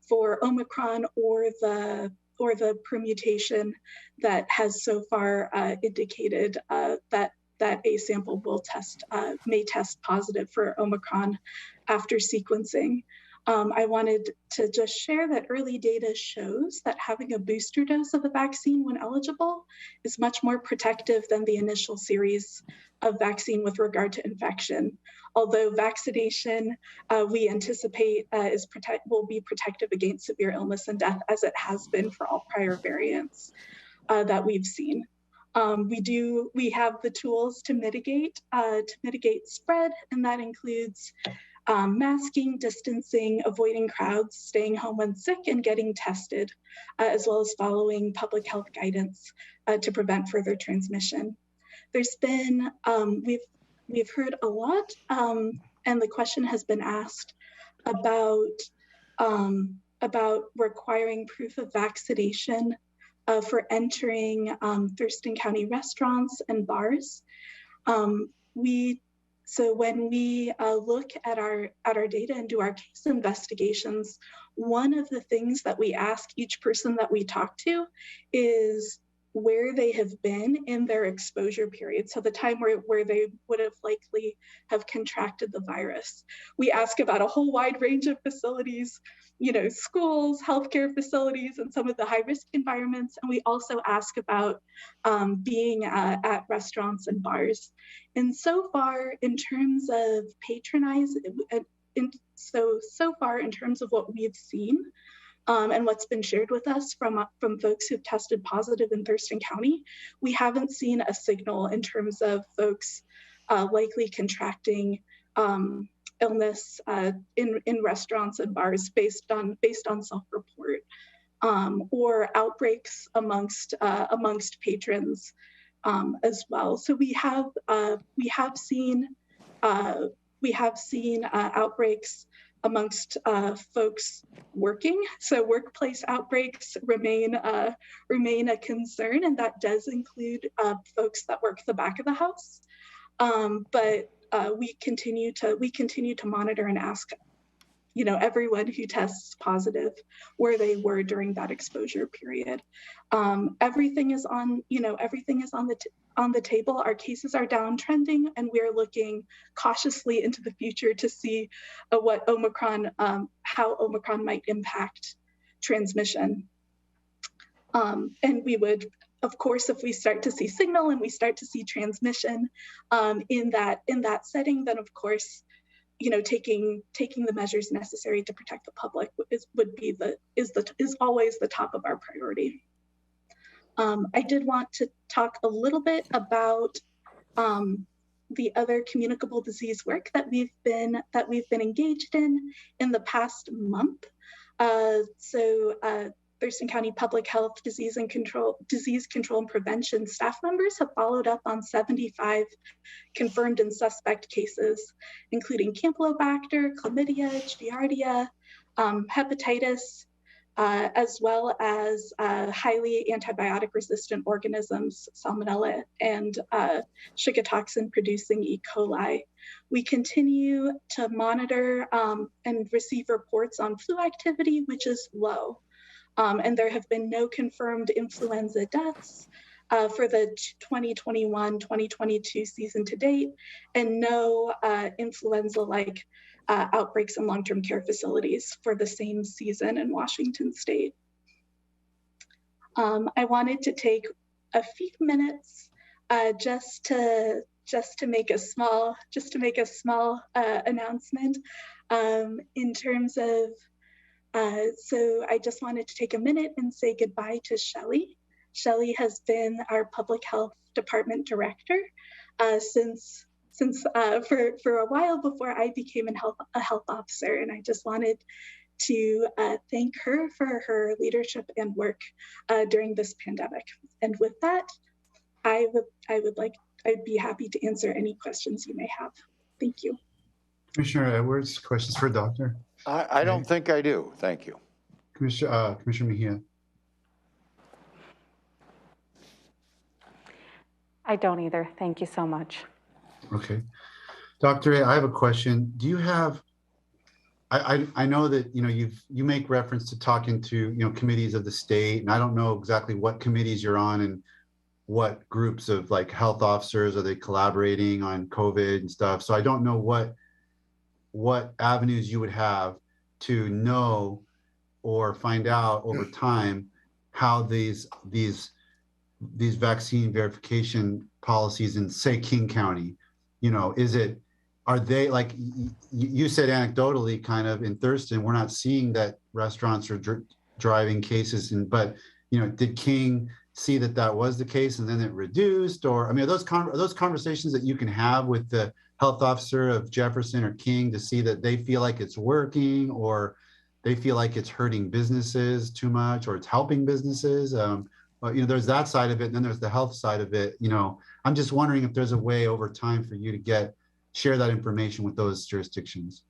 for Omicron or the permutation that has so far indicated that a sample may test positive for Omicron after sequencing. I wanted to just share that early data shows that having a booster dose of the vaccine when eligible is much more protective than the initial series of vaccine with regard to infection. Although vaccination, we anticipate will be protective against severe illness and death, as it has been for all prior variants that we've seen. We have the tools to mitigate spread, and that includes masking, distancing, avoiding crowds, staying home when sick, and getting tested, as well as following public health guidance to prevent further transmission. There's been, we've heard a lot, and the question has been asked about about requiring proof of vaccination for entering Thurston County restaurants and bars. So when we look at our data and do our case investigations, one of the things that we ask each person that we talk to is where they have been in their exposure period. So the time where they would have likely have contracted the virus. We ask about a whole wide range of facilities, you know, schools, healthcare facilities, and some of the high-risk environments. And we also ask about being at restaurants and bars. And so far, in terms of so far in terms of what we've seen and what's been shared with us from folks who've tested positive in Thurston County, we haven't seen a signal in terms of folks likely contracting illness in restaurants and bars based on self-report or outbreaks amongst patrons as well. So we have seen outbreaks amongst folks working. So workplace outbreaks remain a concern, and that does include folks that work the back of the house. But we continue to monitor and ask, you know, everyone who tests positive where they were during that exposure period. Everything is on the table. Our cases are downtrending, and we're looking cautiously into the future to see what Omicron, how Omicron might impact transmission. And we would, of course, if we start to see signal and we start to see transmission in that setting, then of course, you know, taking the measures necessary to protect the public is always the top of our priority. I did want to talk a little bit about the other communicable disease work that we've been engaged in the past month. Thurston County Public Health Disease Control and Prevention staff members have followed up on 75 confirmed and suspect cases, including Campylobacter, chlamydia, giardia, hepatitis, as well as highly antibiotic-resistant organisms, Salmonella, and Shiga-toxin-producing E. coli. We continue to monitor and receive reports on flu activity, which is low. And there have been no confirmed influenza deaths for the 2021-2022 season to date, and no influenza-like outbreaks in long-term care facilities for the same season in Washington State. I wanted to take a few minutes just to make a small announcement in terms of. So I just wanted to take a minute and say goodbye to Shelley. Shelley has been our public health department director since for a while before I became a health officer, and I just wanted to thank her for her leadership and work during this pandemic. And with that, I'd be happy to answer any questions you may have. Thank you. Commissioner Edwards, questions for Doctor? I don't think I do. Thank you. Commissioner Mejia. I don't either. Thank you so much. Okay. Dr. A, I have a question. Do you have, I know that, you know, you make reference to talking to, you know, committees of the state, and I don't know exactly what committees you're on and what groups of like health officers are they collaborating on COVID and stuff. So I don't know what avenues you would have to know or find out over time how these vaccine verification policies in, say, King County, you know, are they like, you said anecdotally kind of in Thurston, we're not seeing that restaurants are driving cases, but, you know, did King see that was the case and then it reduced? Or, I mean, are those conversations that you can have with the health officer of Jefferson or King to see that they feel like it's working, or they feel like it's hurting businesses too much, or it's helping businesses? You know, there's that side of it, and then there's the health side of it. You know, I'm just wondering if there's a way over time for you to share that information with those jurisdictions.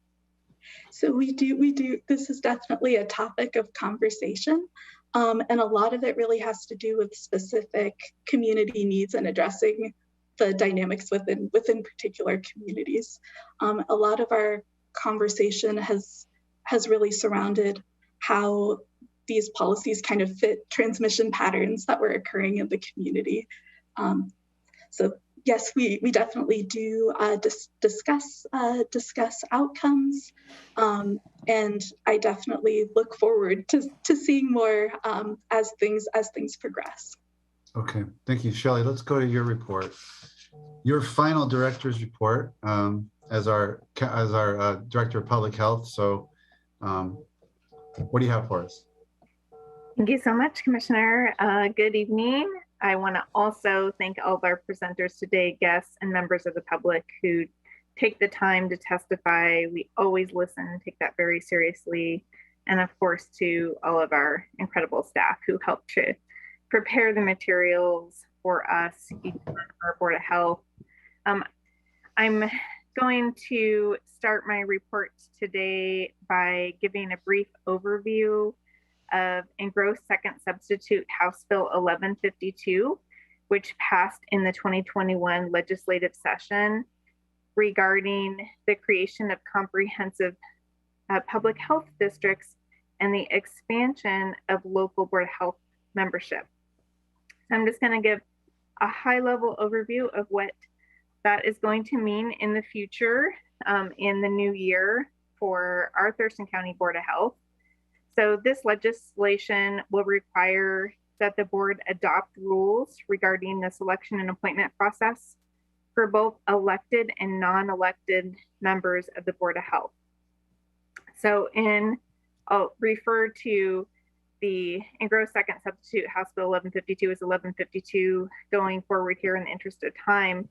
So we do, this is definitely a topic of conversation. And a lot of it really has to do with specific community needs and addressing the dynamics within particular communities. A lot of our conversation has really surrounded how these policies kind of fit transmission patterns that were occurring in the community. So yes, we definitely do discuss outcomes, and I definitely look forward to seeing more as things progress. Okay, thank you, Shelley. Let's go to your report. Your final director's report as our Director of Public Health. So what do you have for us? Thank you so much, Commissioner. Good evening. I want to also thank all of our presenters today, guests and members of the public who take the time to testify. We always listen and take that very seriously. And of course, to all of our incredible staff who helped to prepare the materials for us, our Board of Health. I'm going to start my report today by giving a brief overview of engrossed second substitute House Bill 1152, which passed in the 2021 legislative session regarding the creation of comprehensive public health districts and the expansion of local Board of Health membership. So I'm just going to give a high-level overview of what that is going to mean in the future in the new year for our Thurston County Board of Health. So this legislation will require that the board adopt rules regarding the selection and appointment process for both elected and non-elected members of the Board of Health. So I'll refer to the engrossed second substitute House Bill 1152 as 1152 going forward here in the interest of time.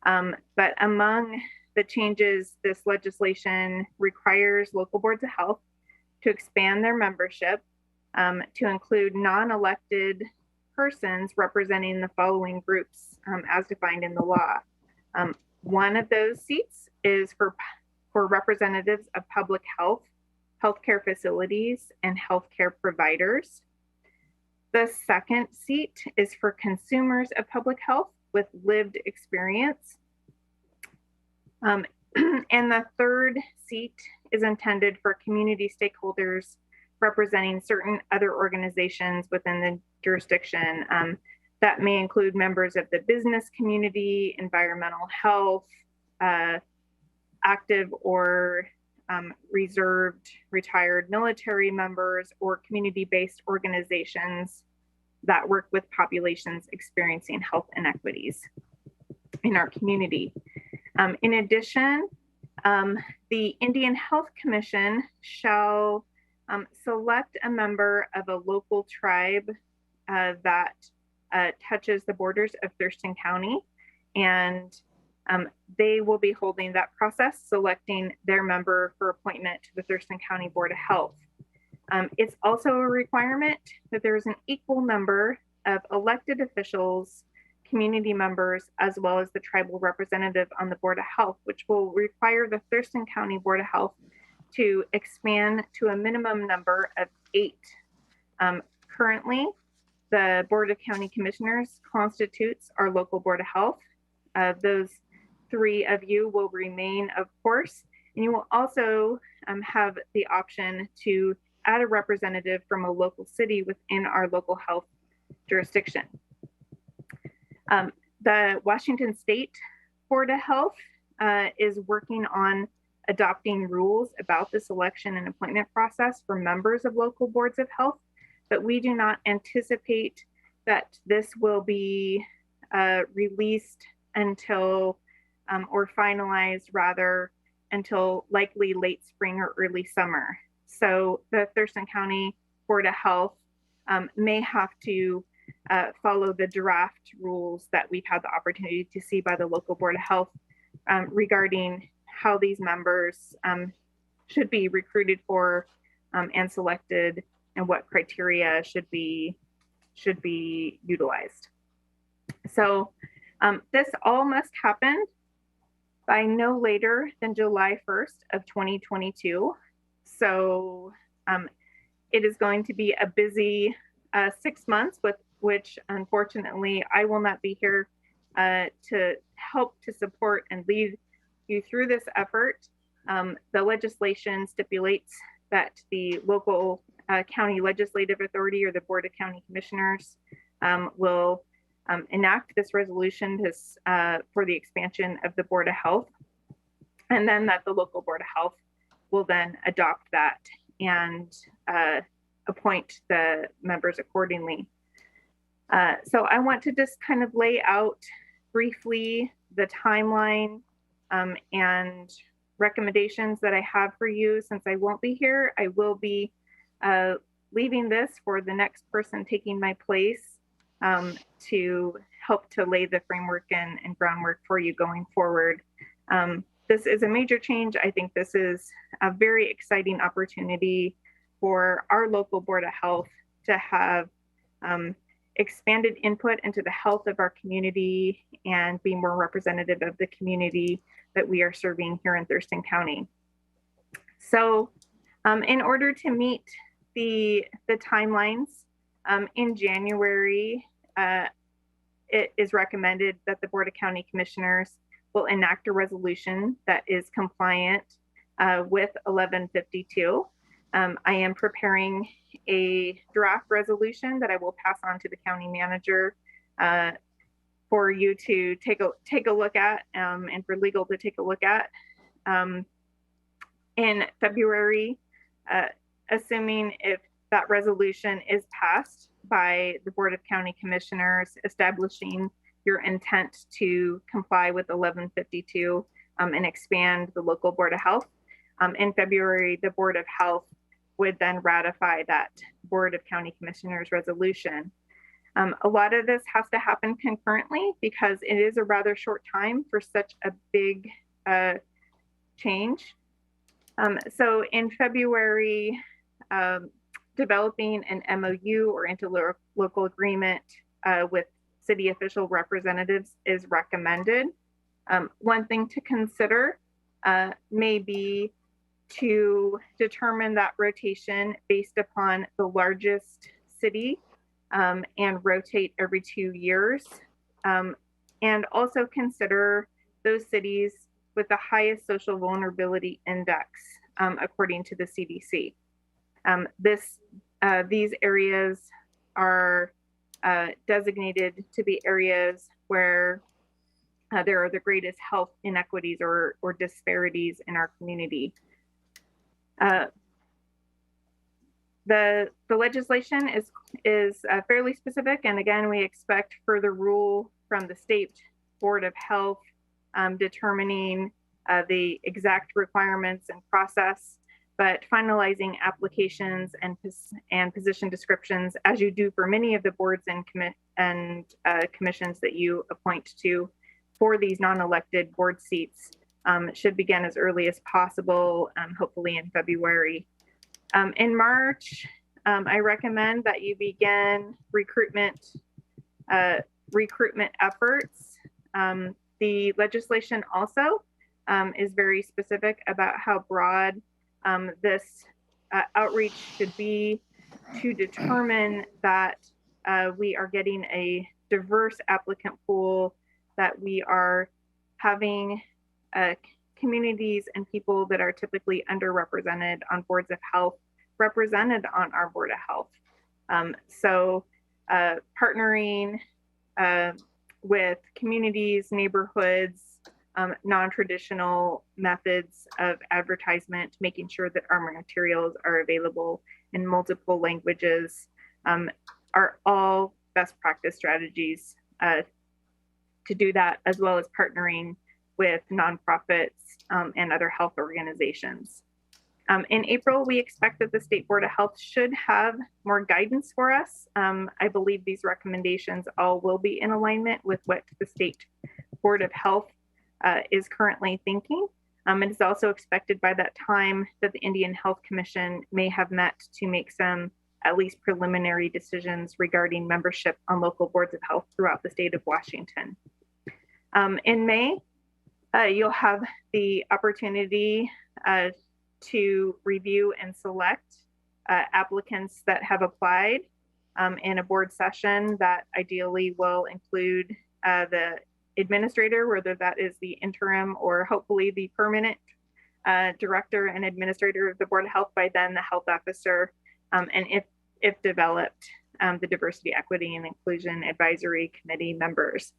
But among the changes, this legislation requires local boards of health to expand their membership to include non-elected persons representing the following groups as defined in the law. One of those seats is for representatives of public health, healthcare facilities, and healthcare providers. The second seat is for consumers of public health with lived experience. And the third seat is intended for community stakeholders representing certain other organizations within the jurisdiction. That may include members of the business community, environmental health, active or reserved retired military members, or community-based organizations that work with populations experiencing health inequities in our community. In addition, the Indian Health Commission shall select a member of a local tribe that touches the borders of Thurston County, and they will be holding that process, selecting their member for appointment to the Thurston County Board of Health. It's also a requirement that there is an equal number of elected officials, community members, as well as the tribal representative on the Board of Health, which will require the Thurston County Board of Health to expand to a minimum number of 8. Currently, the Board of County Commissioners constitutes our local Board of Health. Those 3 of you will remain, of course, and you will also have the option to add a representative from a local city within our local health jurisdiction. The Washington State Board of Health is working on adopting rules about the selection and appointment process for members of local boards of health, but we do not anticipate that this will be released until, or finalized rather, until likely late spring or early summer. So the Thurston County Board of Health may have to follow the draft rules that we've had the opportunity to see by the local Board of Health regarding how these members should be recruited for and selected, and what criteria should be utilized. So this all must happen by no later than July 1st of 2022. So it is going to be a busy 6 months, with which unfortunately I will not be here to help to support and lead you through this effort. The legislation stipulates that the local county legislative authority, or the Board of County Commissioners, will enact this resolution for the expansion of the Board of Health, and then that the local Board of Health will then adopt that and appoint the members accordingly. So I want to just kind of lay out briefly the timeline and recommendations that I have for you. Since I won't be here, I will be leaving this for the next person taking my place to help to lay the framework and groundwork for you going forward. This is a major change. I think this is a very exciting opportunity for our local Board of Health to have expanded input into the health of our community and be more representative of the community that we are serving here in Thurston County. So in order to meet the timelines, in January, it is recommended that the Board of County Commissioners will enact a resolution that is compliant with 1152. I am preparing a draft resolution that I will pass on to the county manager for you to take a look at and for legal to take a look at. In February, assuming if that resolution is passed by the Board of County Commissioners, establishing your intent to comply with 1152 and expand the local Board of Health. In February, the Board of Health would then ratify that Board of County Commissioners resolution. A lot of this has to happen concurrently because it is a rather short time for such a big change. So in February, developing an MOU or interlocal agreement with city official representatives is recommended. One thing to consider may be to determine that rotation based upon the largest city and rotate every 2 years. And also consider those cities with the highest social vulnerability index according to the CDC. These areas are designated to be areas where there are the greatest health inequities or disparities in our community. The legislation is fairly specific, and again, we expect further rule from the State Board of Health determining the exact requirements and process, but finalizing applications and position descriptions, as you do for many of the boards and commissions that you appoint to for these non-elected board seats, should begin as early as possible, hopefully in February. In March, I recommend that you begin recruitment efforts. The legislation also is very specific about how broad this outreach should be to determine that we are getting a diverse applicant pool, that we are having communities and people that are typically underrepresented on boards of health represented on our Board of Health. So partnering with communities, neighborhoods, non-traditional methods of advertisement, making sure that our materials are available in multiple languages, are all best practice strategies to do that, as well as partnering with nonprofits and other health organizations. In April, we expect that the State Board of Health should have more guidance for us. I believe these recommendations all will be in alignment with what the State Board of Health is currently thinking. It is also expected by that time that the Indian Health Commission may have met to make some at least preliminary decisions regarding membership on local boards of health throughout the state of Washington. In May, You'll have the opportunity to review and select applicants that have applied in a board session that ideally will include the administrator, whether that is the interim or hopefully the permanent director and administrator of the Board of Health, by then the health officer, and if developed, the Diversity, Equity, and Inclusion Advisory Committee members.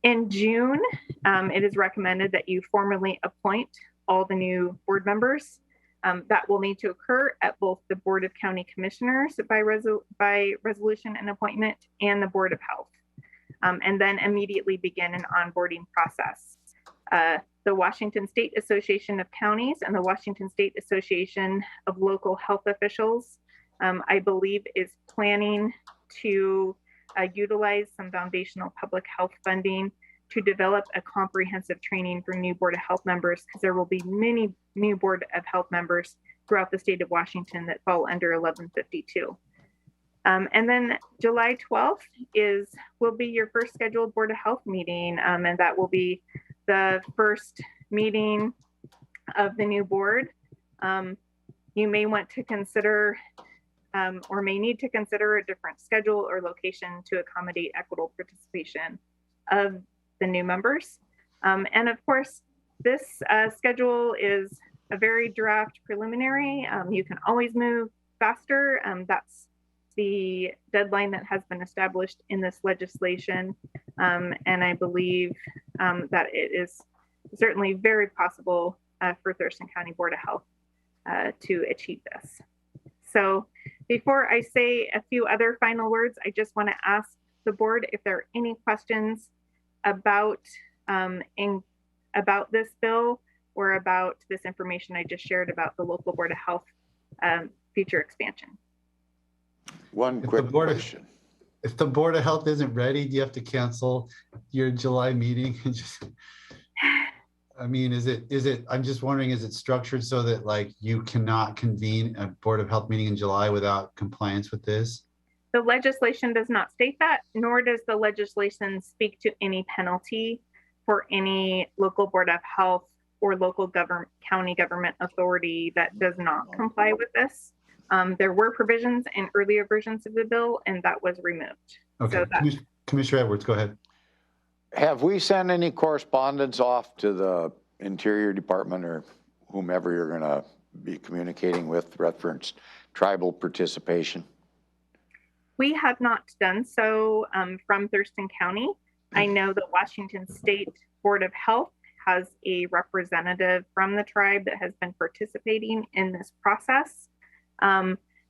In June, it is recommended that you formally appoint all the new board members. That will need to occur at both the Board of County Commissioners by resolution and appointment and the Board of Health, and then immediately begin an onboarding process. The Washington State Association of Counties and the Washington State Association of Local Health Officials, I believe, is planning to utilize some foundational public health funding to develop a comprehensive training for new Board of Health members, because there will be many new Board of Health members throughout the state of Washington that fall under 1152. And then July 12th will be your first scheduled Board of Health meeting, and that will be the first meeting of the new board. You may want to consider or may need to consider a different schedule or location to accommodate equitable participation of the new members. And of course, this schedule is a very draft preliminary. You can always move faster. That's the deadline that has been established in this legislation. And I believe that it is certainly very possible for Thurston County Board of Health to achieve this. So before I say a few other final words, I just want to ask the board if there are any questions about this bill or about this information I just shared about the local Board of Health future expansion. One quick question. If the Board of Health isn't ready, do you have to cancel your July meeting? I mean, is it, I'm just wondering, is it structured so that like you cannot convene a Board of Health meeting in July without compliance with this? The legislation does not state that, nor does the legislation speak to any penalty for any local Board of Health or local county government authority that does not comply with this. There were provisions in earlier versions of the bill, and that was removed. Okay, so Commissioner Edwards, go ahead. Have we sent any correspondence off to the Interior Department or whomever you're going to be communicating with reference tribal participation? We have not done so from Thurston County. I know the Washington State Board of Health has a representative from the tribe that has been participating in this process.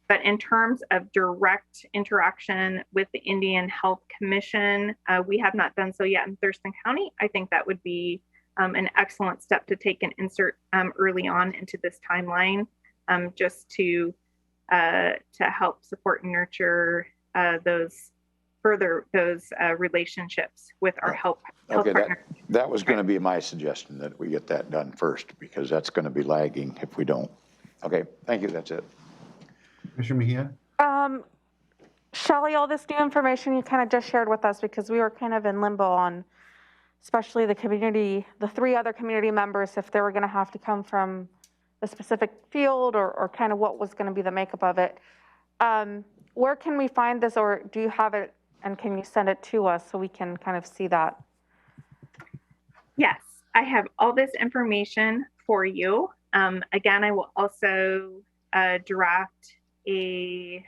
But in terms of direct interaction with the Indian Health Commission, we have not done so yet in Thurston County. I think that would be an excellent step to take and insert early on into this timeline, just to help support and nurture those relationships with our health partners. That was going to be my suggestion, that we get that done first, because that's going to be lagging if we don't. Okay, thank you. That's it. Commissioner Mejia? Shelley, all this new information you kind of just shared with us, because we were kind of in limbo on, especially the three other community members, if they were going to have to come from a specific field or kind of what was going to be the makeup of it. Where can we find this, or do you have it and can you send it to us so we can kind of see that? Yes, I have all this information for you. Again, I will also draft a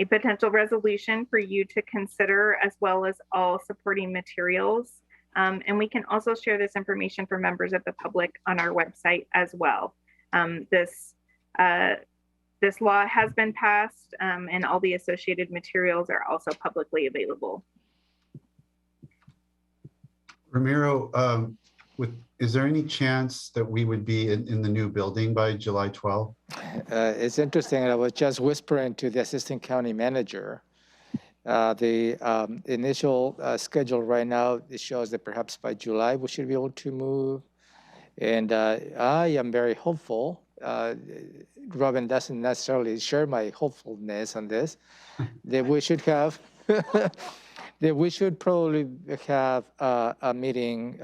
potential resolution for you to consider, as well as all supporting materials. And we can also share this information for members of the public on our website as well. This law has been passed, and all the associated materials are also publicly available. Ramiro, is there any chance that we would be in the new building by July 12th? It's interesting. I was just whispering to the assistant county manager. The initial schedule right now, it shows that perhaps by July we should be able to move. And I am very hopeful. Robin doesn't necessarily share my hopefulness on this, that we should have We should probably have a meeting,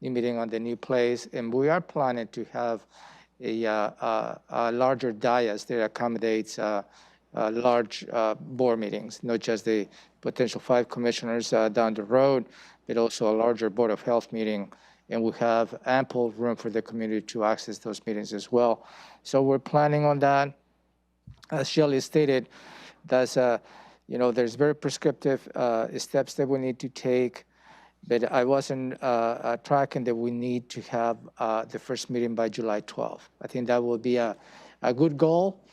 new meeting on the new place, and we are planning to have a larger dais that accommodates large board meetings, not just the potential 5 commissioners down the road, but also a larger Board of Health meeting. And we have ample room for the community to access those meetings as well. So we're planning on that. As Shelley stated, there's very prescriptive steps that we need to take, but I wasn't tracking that we need to have the first meeting by July 12th. I think that will be a good goal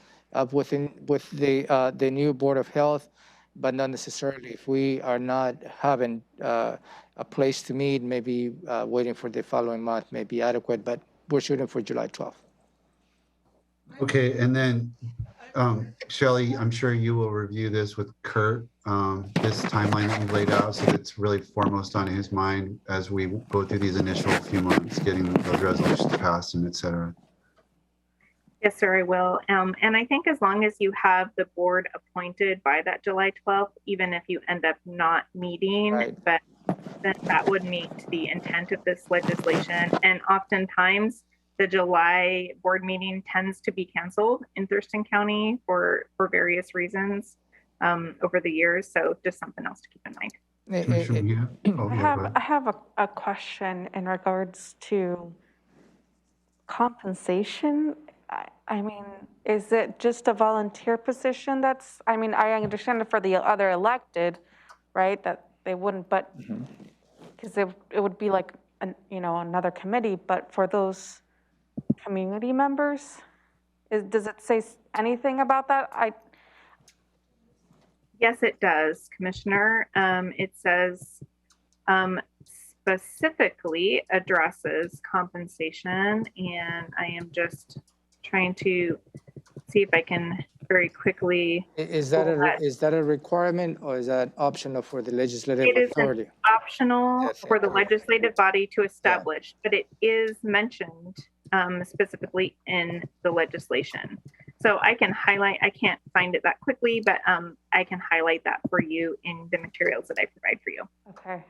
with the new Board of Health, but not necessarily. If we are not having a place to meet, maybe waiting for the following month may be adequate, but we're shooting for July 12th. Okay, and then Shelley, I'm sure you will review this with Kurt, this timeline that you've laid out, so that's really foremost on his mind as we go through these initial few months, getting those resolutions passed and et cetera. Yes, sir, I will. And I think as long as you have the board appointed by that July 12th, even if you end up not meeting, right, but then that would meet the intent of this legislation. And oftentimes the July board meeting tends to be canceled in Thurston County for various reasons over the years. So just something else to keep in mind. I have a question in regards to compensation. I mean, is it just a volunteer position? I understand it for the other elected, right? That they wouldn't, but because it would be like, another committee, but for those community members, does it say anything about that? Yes, it does, Commissioner. It says specifically addresses compensation, and I am just trying to see if I can very quickly. Is that a requirement, or is that optional for the legislative authority? It is optional for the legislative body to establish, but it is mentioned specifically in the legislation. So I can highlight, I can't find it that quickly, but I can highlight that for you in the materials that I provide for you. Okay.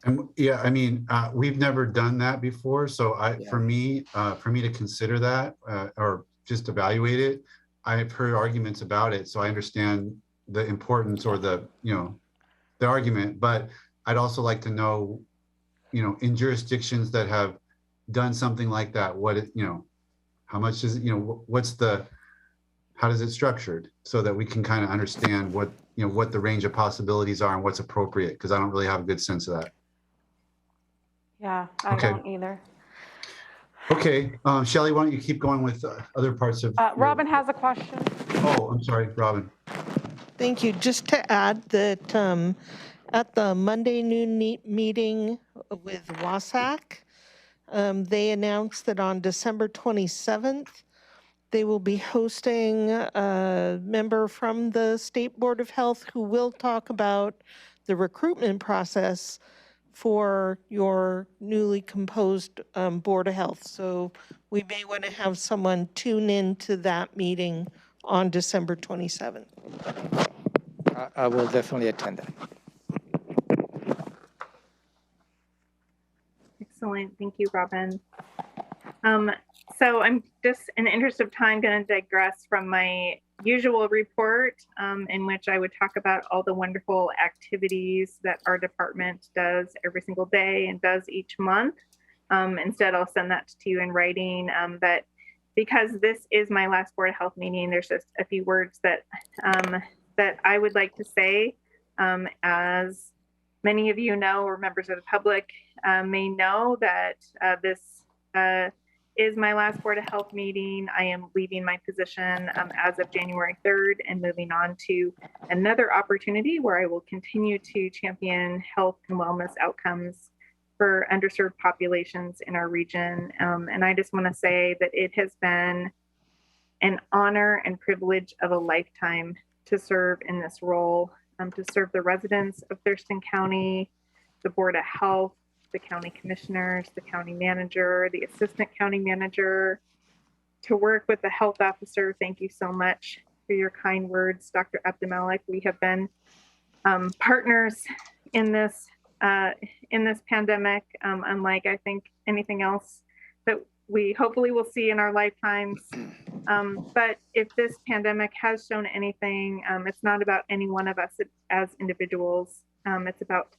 And yeah, I mean, we've never done that before. So for me to consider that or just evaluate it, I've heard arguments about it. So I understand the importance or the argument, but I'd also like to know, in jurisdictions that have done something like that, how much is it, how is it structured so that we can kind of understand what the range of possibilities are and what's appropriate, because I don't really have a good sense of that. Yeah, I don't either. Okay, Shelley, why don't you keep going with other parts of. Robin has a question. Oh, I'm sorry, Robin. Thank you. Just to add that at the Monday noon meeting with WASAC, they announced that on December 27th, they will be hosting a member from the State Board of Health who will talk about the recruitment process for your newly composed Board of Health. So we may want to have someone tune in to that meeting on December 27th. I will definitely attend that. Excellent. Thank you, Robin. So I'm just, in the interest of time, going to digress from my usual report in which I would talk about all the wonderful activities that our department does every single day and does each month. Instead, I'll send that to you in writing. But because this is my last Board of Health meeting, there's just a few words that that I would like to say. As many of you know, or members of the public may know, that this is my last Board of Health meeting. I am leaving my position as of January 3rd and moving on to another opportunity where I will continue to champion health and wellness outcomes for underserved populations in our region. And I just want to say that it has been an honor and privilege of a lifetime to serve in this role, to serve the residents of Thurston County, the Board of Health, the county commissioners, the county manager, the assistant county manager, to work with the health officer. Thank you so much, for your kind words, Dr. Abdemalik. We have been partners in this pandemic, unlike I think anything else that we hopefully will see in our lifetimes. But if this pandemic has shown anything, it's not about any one of us as individuals. It's about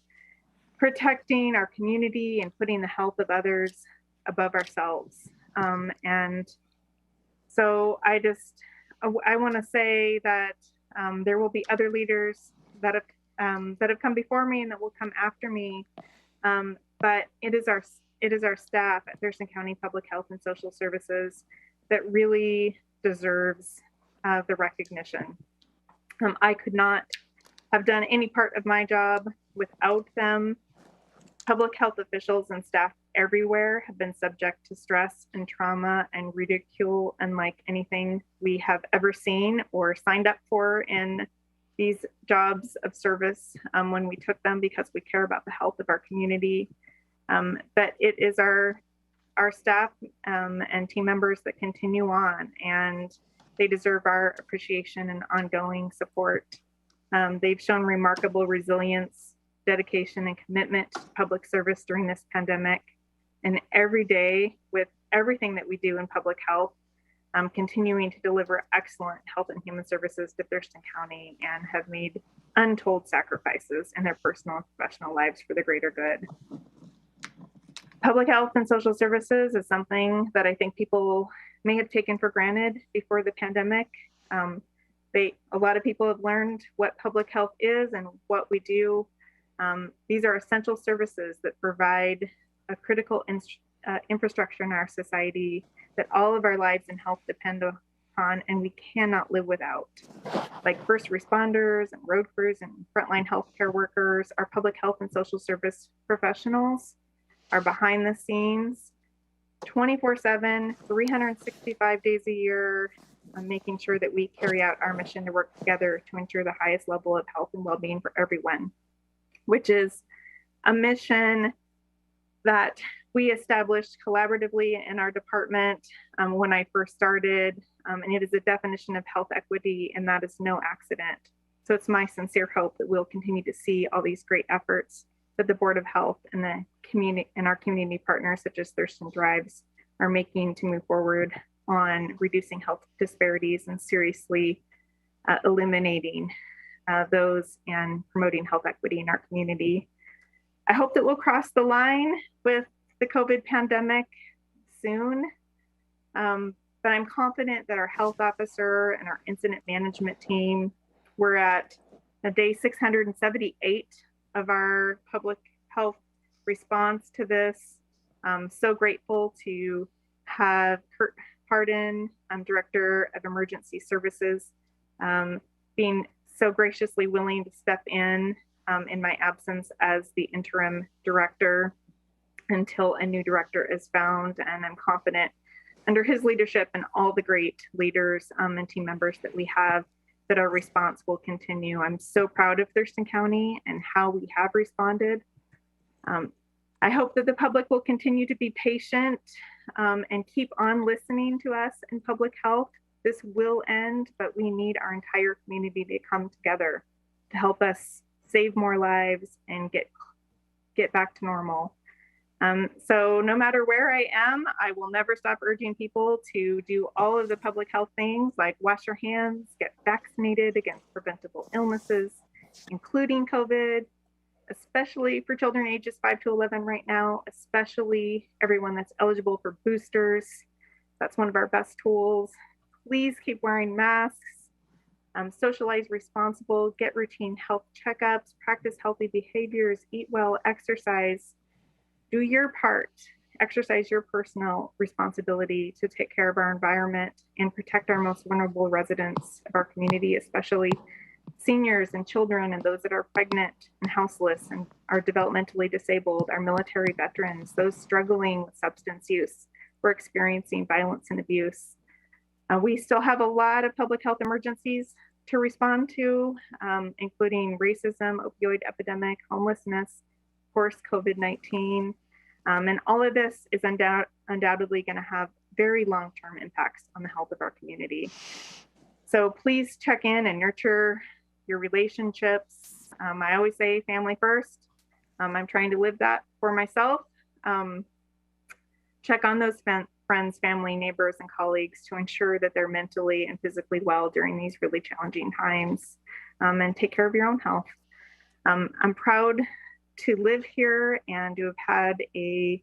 protecting our community and putting the health of others above ourselves. And so I want to say that there will be other leaders that have come before me and that will come after me. But it is our staff at Thurston County Public Health and Social Services that really deserves the recognition. I could not have done any part of my job without them. Public health officials and staff everywhere have been subject to stress and trauma and ridicule unlike anything we have ever seen or signed up for in these jobs of service when we took them, because we care about the health of our community. But it is our staff and team members that continue on, and they deserve our appreciation and ongoing support. They've shown remarkable resilience, dedication, and commitment to public service during this pandemic. And every day, with everything that we do in public health, continuing to deliver excellent health and human services to Thurston County, and have made untold sacrifices in their personal and professional lives for the greater good. Public health and social services is something that I think people may have taken for granted before the pandemic. A lot of people have learned what public health is and what we do. These are essential services that provide a critical infrastructure in our society that all of our lives and health depend upon, and we cannot live without. Like first responders and road crews and frontline healthcare workers, our public health and social service professionals are behind the scenes 24/7, 365 days a year, making sure that we carry out our mission to work together to ensure the highest level of health and well-being for everyone, which is a mission that we established collaboratively in our department when I first started, and it is a definition of health equity, and that is no accident. So it's my sincere hope that we'll continue to see all these great efforts that the Board of Health and the community and our community partners such as Thurston Drives are making to move forward on reducing health disparities and seriously eliminating those and promoting health equity in our community. I hope that we'll cross the line with the COVID pandemic soon, but I'm confident that our health officer and our incident management team, we're at day 678 of our public health response to this. I'm so grateful to have Kurt Hardin, Director of Emergency Services, being so graciously willing to step in my absence as the interim director until a new director is found. And I'm confident under his leadership and all the great leaders and team members that we have, that our response will continue. I'm so proud of Thurston County and how we have responded. I hope that the public will continue to be patient and keep on listening to us in public health. This will end, but we need our entire community to come together to help us save more lives and get back to normal. So no matter where I am, I will never stop urging people to do all of the public health things like wash your hands, get vaccinated against preventable illnesses, including COVID, especially for children ages 5 to 11 right now, especially everyone that's eligible for boosters. That's one of our best tools. Please keep wearing masks, socialize responsible, get routine health checkups, practice healthy behaviors, eat well, exercise. Do your part, exercise your personal responsibility to take care of our environment and protect our most vulnerable residents of our community, especially seniors and children and those that are pregnant and houseless and are developmentally disabled, our military veterans, those struggling with substance use or experiencing violence and abuse. We still have a lot of public health emergencies to respond to, including racism, opioid epidemic, homelessness, of course, COVID-19. And all of this is undoubtedly going to have very long-term impacts on the health of our community. So please check in and nurture your relationships. I always say family first. I'm trying to live that for myself. Check on those friends, family, neighbors, and colleagues to ensure that they're mentally and physically well during these really challenging times, and take care of your own health. I'm proud to live here and to have had a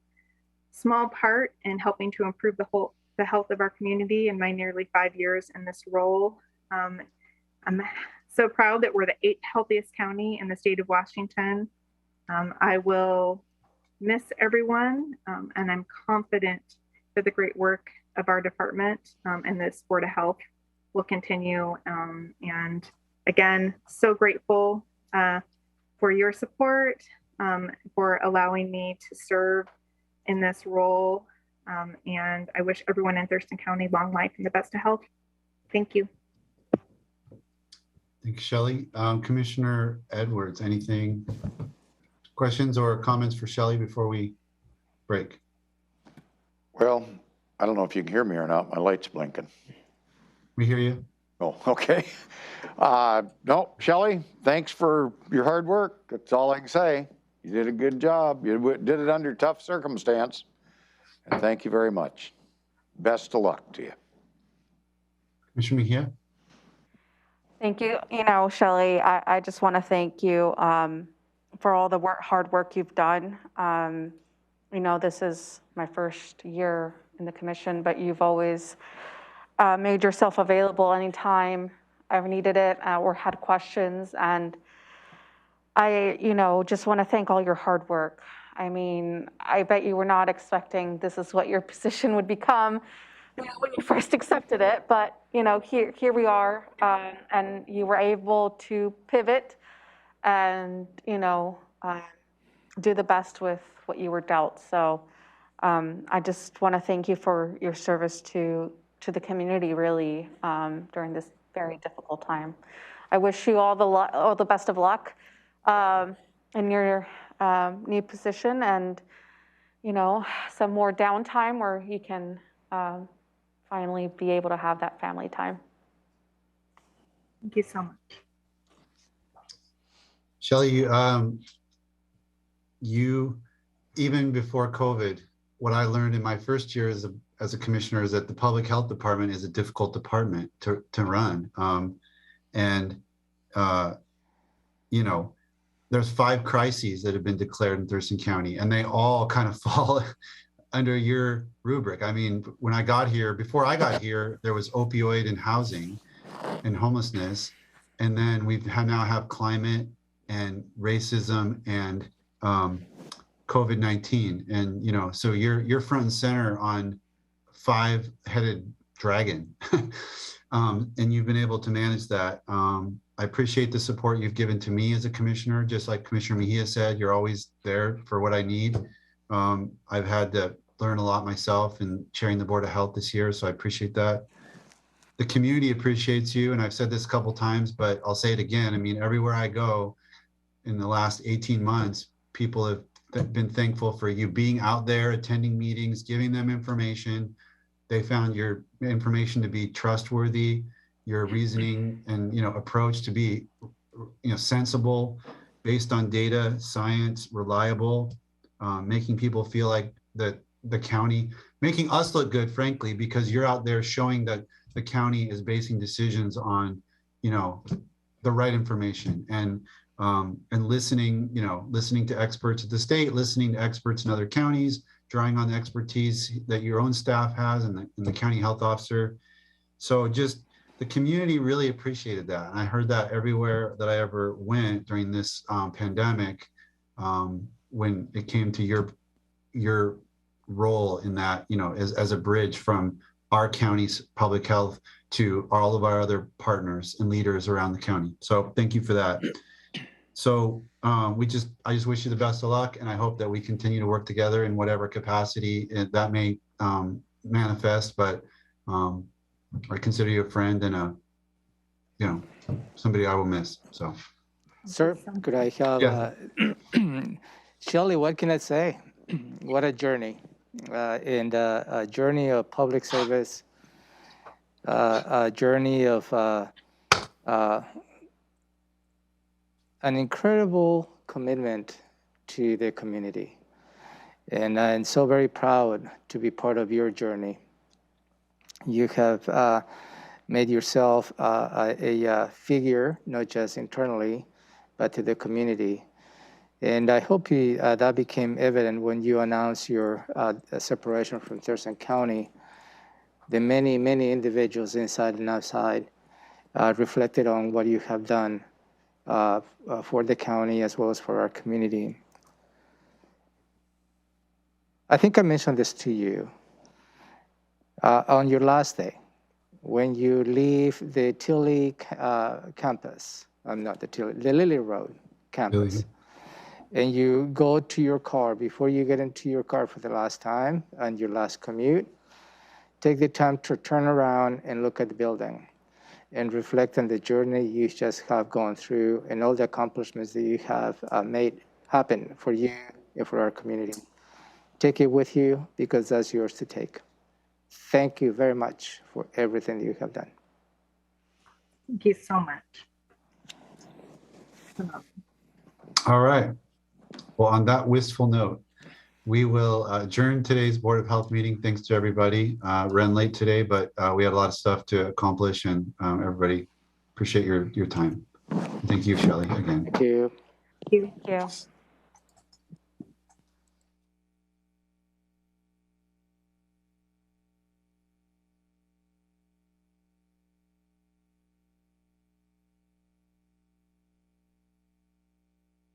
small part in helping to improve the health of our community in my nearly 5 years in this role. I'm so proud that we're the 8th healthiest county in the state of Washington. I will miss everyone, and I'm confident that the great work of our department and this Board of Health will continue. And again, so grateful for your support, for allowing me to serve in this role. And I wish everyone in Thurston County long life and the best of health. Thank you. Thanks, Shelley. Commissioner Edwards, anything, questions or comments for Shelley before we break? Well, I don't know if you can hear me or not. My light's blinking. We hear you. Oh, okay. No, Shelley, thanks for your hard work. That's all I can say. You did a good job. You did it under tough circumstance. And thank you very much. Best of luck to you. Commissioner Mejia? Thank you. You know, Shelley, I just want to thank you for all the hard work you've done. You know, this is my first year in the commission, but you've always made yourself available anytime I've needed it or had questions. And I, you know, just want to thank all your hard work. I mean, I bet you were not expecting this is what your position would become, you know, when you first accepted it. But, you know, here we are, and you were able to pivot and, you know, do the best with what you were dealt. So I just want to thank you for your service to the community, really, during this very difficult time. I wish you all the best of luck in your new position, and you know, some more downtime where you can finally be able to have that family time. Thank you so much. Shelley, you, even before COVID, what I learned in my first year as a commissioner is that the public health department is a difficult department to run. You know, there's 5 crises that have been declared in Thurston County, and they all kind of fall under your rubric. I mean, when I got here, before I got here, there was opioid and housing and homelessness. And then we now have climate and racism and COVID-19. And, you know, so you're front and center on 5-headed dragon. And you've been able to manage that. I appreciate the support you've given to me as a commissioner. Just like Commissioner Mejia said, you're always there for what I need. I've had to learn a lot myself in chairing the Board of Health this year, so I appreciate that. The community appreciates you, and I've said this a couple times, but I'll say it again. I mean, everywhere I go in the last 18 months, people have been thankful for you being out there, attending meetings, giving them information. They found your information to be trustworthy, your reasoning and, you know, approach to be, you know, sensible, based on data, science, reliable, making people feel like that the county, making us look good, frankly, because you're out there showing that the county is basing decisions on, you know, the right information and listening, you know, listening to experts at the state, listening to experts in other counties, drawing on the expertise that your own staff has and the county health officer. So just the community really appreciated that. And I heard that everywhere that I ever went during this pandemic, when it came to your role in that, you know, as a bridge from our county's public health to all of our other partners and leaders around the county. So thank you for that. So I just wish you the best of luck, and I hope that we continue to work together in whatever capacity that may manifest. But I consider you a friend and a, you know, somebody I will miss. So, sir, could I have Shelley? What can I say? What a journey, and a journey of public service. a journey of an incredible commitment to the community. And I'm so very proud to be part of your journey. You have made yourself a figure, not just internally, but to the community. And I hope that became evident when you announced your separation from Thurston County. The many, many individuals inside and outside reflected on what you have done for the county as well as for our community. I think I mentioned this to you. On your last day, when you leave the Tilly campus, not the Tilly, the Lily Road campus, and you go to your car, before you get into your car for the last time and your last commute, take the time to turn around and look at the building and reflect on the journey you just have gone through and all the accomplishments that you have made happen for you and for our community. Take it with you because that's yours to take. Thank you very much for everything you have done. Thank you so much. All right. Well, on that wistful note, we will adjourn today's Board of Health meeting. Thanks to everybody. Ran late today, but we had a lot of stuff to accomplish, and everybody appreciate your time. Thank you, Shelley, again. Thank you. Thank you. Thank you.